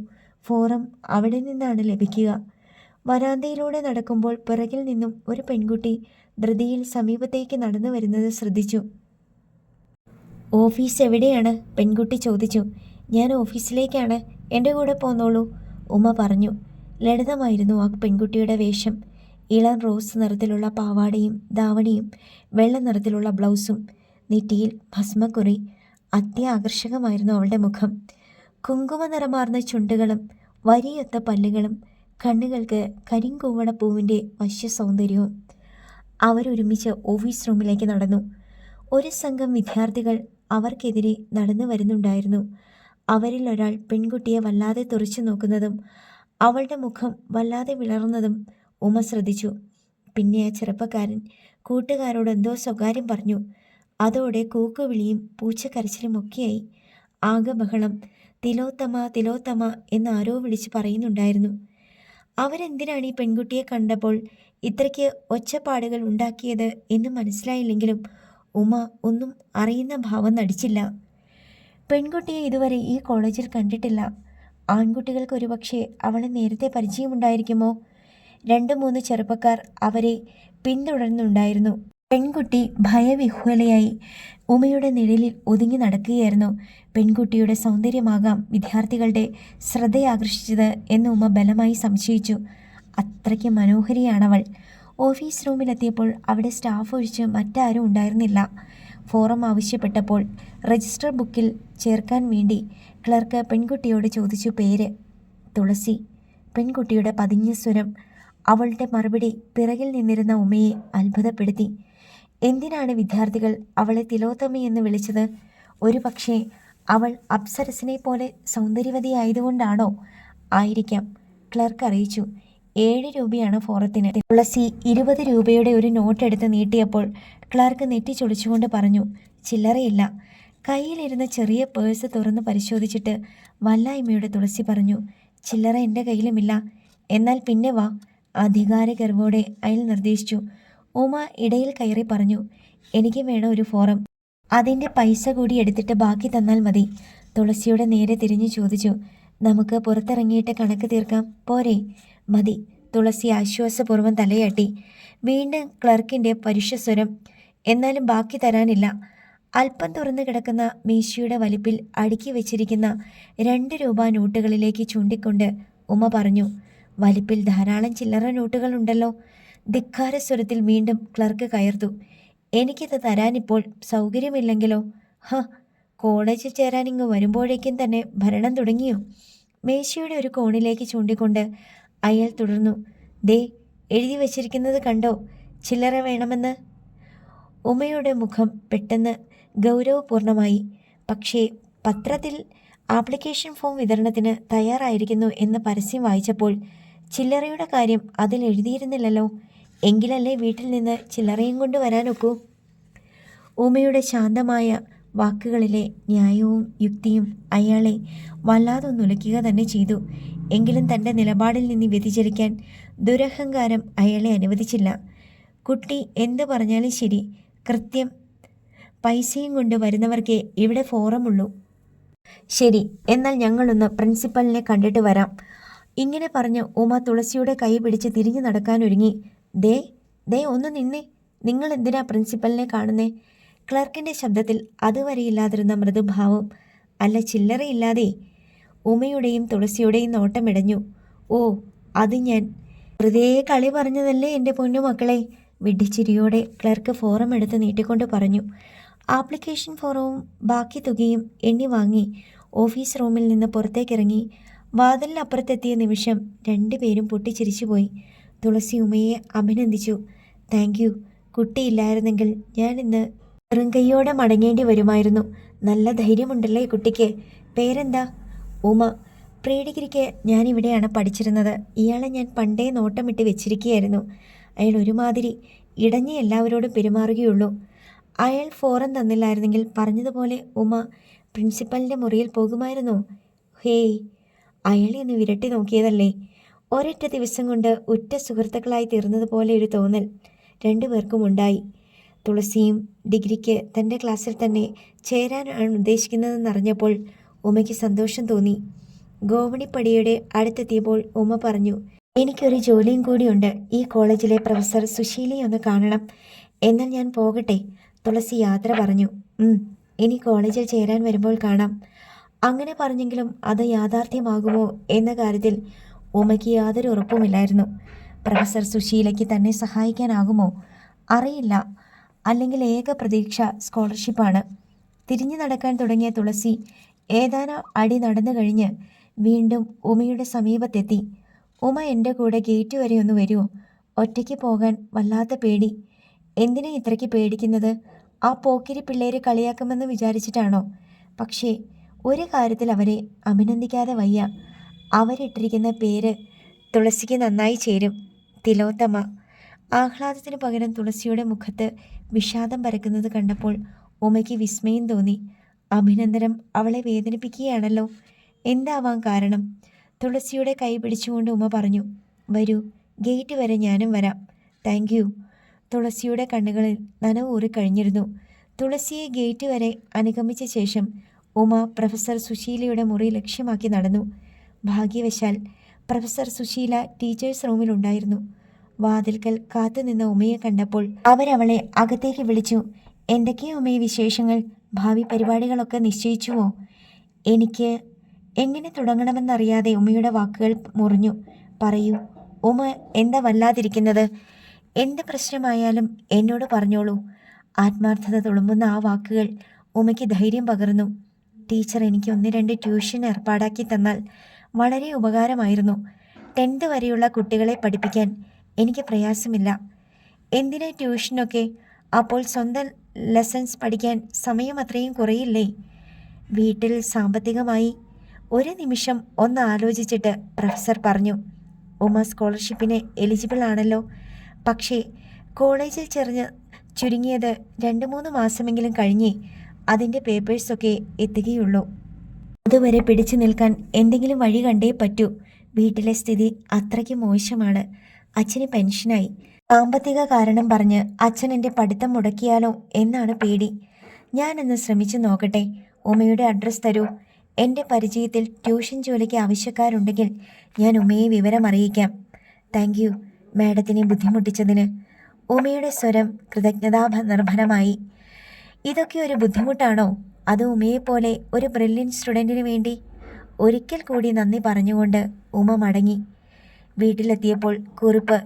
[SPEAKER 1] ഫോറം അവിടെ നിന്നാണ് ലഭിക്കുക. വരാന്തയിലൂടെ നടക്കുമ്പോൾ പിറകിൽ നിന്നും ഒരു പെൺകുട്ടി ധൃതിയിൽ സമീപത്തേക്ക് നടന്നു വരുന്നത് ശ്രദ്ധിച്ചു. ഓഫീസ് എവിടെയാണ്? പെൺകുട്ടി ചോദിച്ചു. ഞാൻ ഓഫീസിലേക്കാണ്, എൻ്റെ കൂടെ പോന്നോളൂ, ഉമ പറഞ്ഞു. ലളിതമായിരുന്നു ആ പെൺകുട്ടിയുടെ വേഷം. ഇളം റോസ് നിറത്തിലുള്ള പാവാടയും ധാവണിയും വെള്ള നിറത്തിലുള്ള ബ്ലൗസും, നെറ്റിയിൽ ഭസ്മക്കുറി. അത്യാകർഷകമായിരുന്നു അവളുടെ മുഖം. കുങ്കുമ നിറമാർന്ന ചുണ്ടുകളും വരിയൊത്ത പല്ലുകളും കണ്ണുകൾക്ക് കരിങ്കൂവളപ്പൂവിൻ്റെ വശ്യ സൗന്ദര്യവും. അവരൊരുമിച്ച് ഓഫീസ് റൂമിലേക്ക് നടന്നു. ഒരു സംഘം വിദ്യാർത്ഥികൾ അവർക്കെതിരെ നടന്നു വരുന്നുണ്ടായിരുന്നു. അവരിൽ ഒരാൾ പെൺകുട്ടിയെ വല്ലാതെ തുറച്ചു നോക്കുന്നതും അവളുടെ മുഖം വല്ലാതെ വിളർന്നതും ഉമ ശ്രദ്ധിച്ചു. പിന്നെ ആ ചെറുപ്പക്കാരൻ കൂട്ടുകാരോട് എന്തോ സ്വകാര്യം പറഞ്ഞു. അതോടെ കൂക്കുവിളിയും പൂച്ചക്കരച്ചിലും ഒക്കെയായി. ആകെ ബഹളം. തിലോത്തമ തിലോത്തമ എന്നാരോ വിളിച്ച് പറയുന്നുണ്ടായിരുന്നു. അവരെന്തിനാണ് ഈ പെൺകുട്ടിയെ കണ്ടപ്പോൾ ഇത്രയ്ക്ക് ഒച്ചപ്പാടുകൾ ഉണ്ടാക്കിയത് എന്ന് മനസ്സിലായില്ലെങ്കിലും ഉമ ഒന്നും അറിയുന്ന ഭാവം നടിച്ചില്ല. പെൺകുട്ടിയെ ഇതുവരെ ഈ കോളേജിൽ കണ്ടിട്ടില്ല. ആൺകുട്ടികൾക്ക് ഒരുപക്ഷെ അവളെ നേരത്തെ പരിചയമുണ്ടായിരിക്കുമോ? 2-3 ചെറുപ്പക്കാർ അവരെ പിന്തുടർന്നുണ്ടായിരുന്നു. പെൺകുട്ടി ഭയവിഹ്വലയായി ഉമയുടെ നിഴലിൽ ഒതുങ്ങി നടക്കുകയായിരുന്നു. പെൺകുട്ടിയുടെ സൗന്ദര്യമാകാം വിദ്യാർത്ഥികളുടെ ശ്രദ്ധയാകർഷിച്ചത് എന്ന് ഉമ ബലമായി സംശയിച്ചു. അത്രയ്ക്ക് മനോഹരിയാണവൾ. ഓഫീസ് റൂമിലെത്തിയപ്പോൾ അവിടെ സ്റ്റാഫ് ഒഴിച്ച് മറ്റാരും ഉണ്ടായിരുന്നില്ല. ഫോറം ആവശ്യപ്പെട്ടപ്പോൾ രജിസ്റ്റർ ബുക്കിൽ ചേർക്കാൻ വേണ്ടി ക്ലർക്ക് പെൺകുട്ടിയോട് ചോദിച്ചു പേര്. തുളസി. പെൺകുട്ടിയുടെ പതിഞ്ഞ സ്വരം. അവളുടെ മറുപടി പിറകിൽ നിന്നിരുന്ന ഉമയെ അത്ഭുതപ്പെടുത്തി. എന്തിനാണ് വിദ്യാർത്ഥികൾ അവളെ തിലോത്തമി എന്ന് വിളിച്ചത്? ഒരു പക്ഷേ അവൾ അപ്സരസിനെ പോലെ സൗന്ദര്യവതിയായതുകൊണ്ടാണോ? ആയിരിക്കാം. ക്ലർക്ക് അറിയിച്ചു. 7 രൂപയാണ് ഫോറത്തിന്. തുളസി 20 രൂപയുടെ ഒരു നോട്ട് എടുത്ത് നീട്ടിയപ്പോൾ ക്ലർക്ക് നെറ്റിച്ചൊളിച്ചുകൊണ്ട് പറഞ്ഞു, ചില്ലറയില്ല. കയ്യിലിരുന്ന ചെറിയ പേഴ്സ് തുറന്ന് പരിശോധിച്ചിട്ട് വല്ലായ്മയുടെ തുളസി പറഞ്ഞു, ചില്ലറ എൻ്റെ കയ്യിലുമില്ല. എന്നാൽ പിന്നെ വാ, അധികാരഗർവോടെ അയാൾ നിർദ്ദേശിച്ചു. ഉമ ഇടയിൽ കയറി പറഞ്ഞു, എനിക്ക് വേണം ഒരു ഫോറം. അതിൻ്റെ പൈസ കൂടി എടുത്തിട്ട് ബാക്കി തന്നാൽ മതി. തുളസിയുടെ നേരെ തിരിഞ്ഞു ചോദിച്ചു, നമുക്ക് പുറത്തിറങ്ങിയിട്ട് കണക്ക് തീർക്കാം പോരെ? മതി. തുളസി ആശ്വാസപൂർവ്വം തലയാട്ടി. വീണ്ടും ക്ലർക്കിൻ്റെ പരുഷസ്വരം, എന്നാലും ബാക്കി തരാനില്ല. അല്പം തുറന്നു കിടക്കുന്ന മീശയുടെ വലിപ്പിൽ അടുക്കി വെച്ചിരിക്കുന്ന 2 രൂപ നോട്ടുകളിലേക്ക് ചൂണ്ടിക്കൊണ്ട് ഉമ പറഞ്ഞു, വലിപ്പിൽ ധാരാളം ചില്ലറ നോട്ടുകളുണ്ടല്ലോ. ധിക്കാരസ്വരത്തിൽ വീണ്ടും ക്ലർക്ക് കയർത്തു. എനിക്കിത് തരാനിപ്പോൾ സൗകര്യമില്ലെങ്കിലോ? കോളേജിൽ ചേരാനിങ്ങ് വരുമ്പോഴേക്കും തന്നെ ഭരണം തുടങ്ങിയോ? മേശയുടെ ഒരു കോണിലേക്ക് ചൂണ്ടിക്കൊണ്ട് അയാൾ തുടർന്നു. ദേ, എഴുതി വച്ചിരിക്കുന്നത് കണ്ടോ, ചില്ലറ വേണമെന്ന്. ഉമയുടെ മുഖം പെട്ടെന്ന് ഗൗരവപൂർണമായി. പക്ഷേ പത്രത്തിൽ ആപ്ലിക്കേഷൻ ഫോം വിതരണത്തിന് തയ്യാറായിരിക്കുന്നു എന്ന് പരസ്യം വായിച്ചപ്പോൾ ചില്ലറയുടെ കാര്യം അതിൽ എഴുതിയിരുന്നില്ലല്ലോ. എങ്കിലല്ലേ വീട്ടിൽ നിന്ന് ചില്ലറയും കൊണ്ട് വരാനൊക്കൂ? ഉമയുടെ ശാന്തമായ വാക്കുകളിലെ ന്യായവും യുക്തിയും അയാളെ വല്ലാതൊന്നുലയ്ക്കുക തന്നെ ചെയ്തു. എങ്കിലും തൻ്റെ നിലപാടിൽ നിന്ന് വ്യതിചലിക്കാൻ ദുരഹങ്കാരം അയാളെ അനുവദിച്ചില്ല. കുട്ടി എന്തു പറഞ്ഞാലും ശരി, കൃത്യം പൈസയും കൊണ്ട് വരുന്നവർക്കേ ഇവിടെ ഫോറമുള്ളൂ. ശരി, എന്നാൽ ഞങ്ങളൊന്ന് പ്രിൻസിപ്പലിനെ കണ്ടിട്ട് വരാം. ഇങ്ങനെ പറഞ്ഞ് ഉമ തുളസിയുടെ കൈ പിടിച്ച് തിരിഞ്ഞു നടക്കാനൊരുങ്ങി. ദേ ഒന്ന് നിന്നേ, നിങ്ങൾ എന്തിനാ പ്രിൻസിപ്പലിനെ കാണുന്നേ? ക്ലർക്കിൻ്റെ ശബ്ദത്തിൽ അതുവരെയില്ലാതിരുന്ന മൃദുഭാവം. അല്ല, ചില്ലറയില്ലാതെ. ഉമയുടെയും തുളസിയുടെയും നോട്ടമിടഞ്ഞു. ഓ, അത് ഞാൻ വെറുതെ കളി പറഞ്ഞതല്ലേ എൻ്റെ പൊന്നുമക്കളെ. വിഡ്ഢിച്ചിരിയോടെ ക്ലർക്ക് ഫോറം എടുത്ത് നീട്ടിക്കൊണ്ട് പറഞ്ഞു. ആപ്ലിക്കേഷൻ ഫോറവും ബാക്കി തുകയും എണ്ണി വാങ്ങി ഓഫീസ് റൂമിൽ നിന്ന് പുറത്തേക്കിറങ്ങി. വാതിലിനപ്പുറത്തെത്തിയ നിമിഷം 2 പേരും പൊട്ടിച്ചിരിച്ചുപോയി. തുളസി ഉമയെ അഭിനന്ദിച്ചു. Thank you. കുട്ടിയില്ലായിരുന്നെങ്കിൽ ഞാനിന്ന് വെറുങ്കയ്യോടെ മടങ്ങേണ്ടി വരുമായിരുന്നു. നല്ല ധൈര്യമുണ്ടല്ലേ കുട്ടിക്ക്. പേരെന്താ? ഉമ. പ്രീ ഡിഗ്രിക്ക് ഞാനിവിടെയാണ് പഠിച്ചിരുന്നത്. ഇയാളെ ഞാൻ പണ്ടേ നോട്ടമിട്ട് വെച്ചിരിക്കുകയായിരുന്നു. അയാൾ ഒരുമാതിരി ഇടഞ്ഞ് എല്ലാവരോടും പെരുമാറുകയുള്ളൂ. അയാൾ ഫോറം തന്നില്ലായിരുന്നെങ്കിൽ പറഞ്ഞതുപോലെ ഉമ പ്രിൻസിപ്പലിൻ്റെ മുറിയിൽ പോകുമായിരുന്നു. ഹേയ്, അയാളെ ഒന്ന് വിരട്ടി നോക്കിയതല്ലേ. ഒരൊറ്റ ദിവസം കൊണ്ട് ഉറ്റ സുഹൃത്തുക്കളായി തീർന്നതുപോലെ ഒരു തോന്നൽ 2 പേർക്കും ഉണ്ടായി. തുളസിയും ഡിഗ്രിക്ക് തൻ്റെ ക്ലാസ്സിൽ തന്നെ ചേരാനാണ് ഉദ്ദേശിക്കുന്നതെന്നറിഞ്ഞപ്പോൾ ഉമയ്ക്ക് സന്തോഷം തോന്നി. ഗോവണിപ്പടിയുടെ അടുത്തെത്തിയപ്പോൾ ഉമ പറഞ്ഞു, എനിക്കൊരു ജോലിയും കൂടിയുണ്ട്. ഈ കോളേജിലെ പ്രൊഫസർ സുശീലയെ ഒന്ന് കാണണം. എന്നാൽ ഞാൻ പോകട്ടെ. തുളസി യാത്ര പറഞ്ഞു. ഇനി കോളേജിൽ ചേരാൻ വരുമ്പോൾ കാണാം. അങ്ങനെ പറഞ്ഞെങ്കിലും അത് യാഥാർത്ഥ്യമാകുമോ എന്ന കാര്യത്തിൽ ഉമയ്ക്ക് യാതൊരു ഉറപ്പുമില്ലായിരുന്നു. പ്രൊഫസർ സുശീലയ്ക്ക് തന്നെ സഹായിക്കാനാകുമോ? അറിയില്ല. അല്ലെങ്കിൽ ഏക പ്രതീക്ഷ സ്കോളർഷിപ്പാണ്. തിരിഞ്ഞു നടക്കാൻ തുടങ്ങിയ തുളസി ഏതാനും അടി നടന്നു കഴിഞ്ഞ് വീണ്ടും ഉമയുടെ സമീപത്തെത്തി. ഉമ, എൻ്റെ കൂടെ ഗേറ്റ് വരെ ഒന്ന് വരുമോ? ഒറ്റയ്ക്ക് പോകാൻ വല്ലാത്ത പേടി. എന്തിനാ ഇത്രയ്ക്ക് പേടിക്കുന്നത്? ആ പോക്കിരി പിള്ളേരെ കളിയാക്കുമെന്ന് വിചാരിച്ചിട്ടാണോ? പക്ഷേ ഒരു കാര്യത്തിൽ അവരെ അഭിനന്ദിക്കാതെ വയ്യ. അവരിട്ടിരിക്കുന്ന പേര് തുളസിക്ക് നന്നായി ചേരും. തിലോത്തമ. ആഹ്ലാദത്തിന് പകരം തുളസിയുടെ മുഖത്ത് വിഷാദം പരക്കുന്നത് കണ്ടപ്പോൾ ഉമയ്ക്ക് വിസ്മയം തോന്നി. അഭിനന്ദനം അവളെ വേദനിപ്പിക്കുകയാണല്ലോ. എന്താവാൻ കാരണം? തുളസിയുടെ കൈ പിടിച്ചുകൊണ്ട് ഉമ പറഞ്ഞു, വരൂ, ഗേറ്റ് വരെ ഞാനും വരാം. Thank you. തുളസിയുടെ കണ്ണുകളിൽ നനവൂറിക്കഴിഞ്ഞിരുന്നു. തുളസിയെ ഗേറ്റ് വരെ അനുഗമിച്ച ശേഷം ഉമ പ്രൊഫസർ സുശീലയുടെ മുറി ലക്ഷ്യമാക്കി നടന്നു. ഭാഗ്യവശാൽ പ്രൊഫസർ സുശീല ടീച്ചേഴ്സ് റൂമിലുണ്ടായിരുന്നു. വാതിൽക്കൽ കാത്തുനിന്ന ഉമയെ കണ്ടപ്പോൾ അവരവളെ അകത്തേക്ക് വിളിച്ചു. എന്തൊക്കെയാ ഉമയെ വിശേഷങ്ങൾ? ഭാവി പരിപാടികളൊക്കെ നിശ്ചയിച്ചുവോ? എനിക്ക് എങ്ങനെ തുടങ്ങണമെന്നറിയാതെ ഉമയുടെ വാക്കുകൾ മുറിഞ്ഞു. പറയൂ ഉമ, എന്താ വല്ലാതിരിക്കുന്നത്? എന്ത് പ്രശ്നമായാലും എന്നോട് പറഞ്ഞോളൂ. ആത്മാർത്ഥത തുളുമ്പുന്ന ആ വാക്കുകൾ ഉമയ്ക്ക് ധൈര്യം പകർന്നു. ടീച്ചർ എനിക്ക് 1-2 ട്യൂഷൻ ഏർപ്പാടാക്കി തന്നാൽ വളരെ ഉപകാരമായിരുന്നു. 10th വരെയുള്ള കുട്ടികളെ പഠിപ്പിക്കാൻ എനിക്ക് പ്രയാസമില്ല. എന്തിനാ ട്യൂഷനൊക്കെ? അപ്പോൾ സ്വന്തം ലെസൺസ് പഠിക്കാൻ സമയം അത്രയും കുറയില്ലേ? വീട്ടിൽ സാമ്പത്തികമായി ഒരു നിമിഷം ഒന്ന് ആലോചിച്ചിട്ട് പ്രൊഫസർ പറഞ്ഞു. ഉമ സ്കോളർഷിപ്പിന് എലിജിബിൾ ആണല്ലോ. പക്ഷേ കോളേജിൽ ചേർന്ന് ചുരുങ്ങിയത് 2-3 മാസമെങ്കിലും കഴിഞ്ഞേ അതിൻ്റെ പേപ്പേഴ്സൊക്കെ എത്തുകയുള്ളൂ. അതുവരെ പിടിച്ചു നിൽക്കാൻ എന്തെങ്കിലും വഴി കണ്ടേ പറ്റൂ. വീട്ടിലെ സ്ഥിതി അത്രയ്ക്ക് മോശമാണ്. അച്ഛന് പെൻഷനായി. സാമ്പത്തിക കാരണം പറഞ്ഞ് അച്ഛൻ എൻ്റെ പഠിത്തം മുടക്കിയാലോ എന്നാണ് പേടി. ഞാനൊന്ന് ശ്രമിച്ചു നോക്കട്ടെ. ഉമയുടെ അഡ്രസ്സ് തരൂ. എൻ്റെ പരിചയത്തിൽ ട്യൂഷൻ ജോലിക്ക് ആവശ്യക്കാരുണ്ടെങ്കിൽ ഞാൻ ഉമയെ വിവരം അറിയിക്കാം. താങ്ക് യു മാഡത്തിനെ ബുദ്ധിമുട്ടിച്ചതിന്. ഉമയുടെ സ്വരം കൃതജ്ഞതാനിർഭരമായി. ഇതൊക്കെ ഒരു ബുദ്ധിമുട്ടാണോ? അത് ഉമയെപ്പോലെ ഒരു ബ്രില്യൻറ്റ് സ്റ്റുഡൻറ്റിന് വേണ്ടി? ഒരിക്കൽ കൂടി നന്ദി പറഞ്ഞുകൊണ്ട് ഉമ മടങ്ങി. വീട്ടിലെത്തിയപ്പോൾ കുറുപ്പ്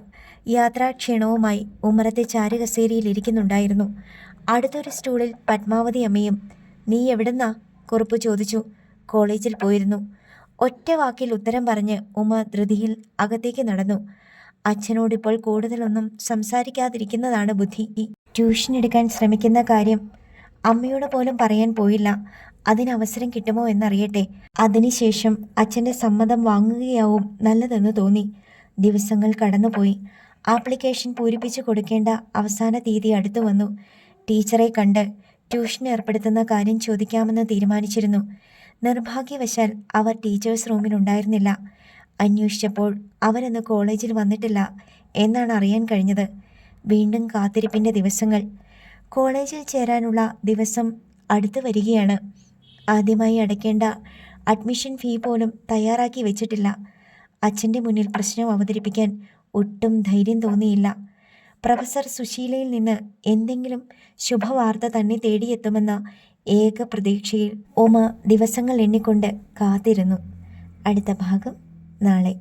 [SPEAKER 1] യാത്രാക്ഷീണവുമായി ഉമ്മറത്തെ ചാരുകസേരയിൽ ഇരിക്കുന്നുണ്ടായിരുന്നു. അടുത്തൊരു സ്റ്റൂളിൽ പത്മാവതി അമ്മയും. നീ എവിടുന്നാ? കുറുപ്പ് ചോദിച്ചു. കോളേജിൽ പോയിരുന്നു. ഒറ്റ വാക്കിൽ ഉത്തരം പറഞ്ഞ് ഉമ ധൃതിയിൽ അകത്തേക്ക് നടന്നു. അച്ഛനോടിപ്പോൾ കൂടുതലൊന്നും സംസാരിക്കാതിരിക്കുന്നതാണ് ബുദ്ധി. ട്യൂഷൻ എടുക്കാൻ ശ്രമിക്കുന്ന കാര്യം അമ്മയോട് പോലും പറയാൻ പോയില്ല. അതിനവസരം കിട്ടുമോ എന്നറിയട്ടെ. അതിനുശേഷം അച്ഛൻ്റെ സമ്മതം വാങ്ങുകയാവും നല്ലതെന്ന് തോന്നി. ദിവസങ്ങൾ കടന്നുപോയി. ആപ്ലിക്കേഷൻ പൂരിപ്പിച്ചു കൊടുക്കേണ്ട അവസാന തീയതി അടുത്തു വന്നു. ടീച്ചറെ കണ്ട് ട്യൂഷൻ ഏർപ്പെടുത്തുന്ന കാര്യം ചോദിക്കാമെന്ന് തീരുമാനിച്ചിരുന്നു. നിർഭാഗ്യവശാൽ അവർ ടീച്ചേഴ്സ് റൂമിലുണ്ടായിരുന്നില്ല. അന്വേഷിച്ചപ്പോൾ അവരൊന്ന് കോളേജിൽ വന്നിട്ടില്ല എന്നാണ് അറിയാൻ കഴിഞ്ഞത്. വീണ്ടും കാത്തിരിപ്പിൻ്റെ ദിവസങ്ങൾ. കോളേജിൽ ചേരാനുള്ള ദിവസം അടുത്തു വരികയാണ്. ആദ്യമായി അടയ്ക്കേണ്ട അഡ്മിഷൻ ഫീ പോലും തയ്യാറാക്കി വെച്ചിട്ടില്ല. അച്ഛൻ്റെ മുന്നിൽ പ്രശ്നം അവതരിപ്പിക്കാൻ ഒട്ടും ധൈര്യം തോന്നിയില്ല. പ്രൊഫസർ സുശീലയിൽ നിന്ന് എന്തെങ്കിലും ശുഭവാർത്ത തന്നെ തേടിയെത്തുമെന്ന ഏക പ്രതീക്ഷയിൽ ഉമ ദിവസങ്ങൾ എണ്ണിക്കൊണ്ട് കാത്തിരുന്നു. അടുത്ത ഭാഗം നാളെ.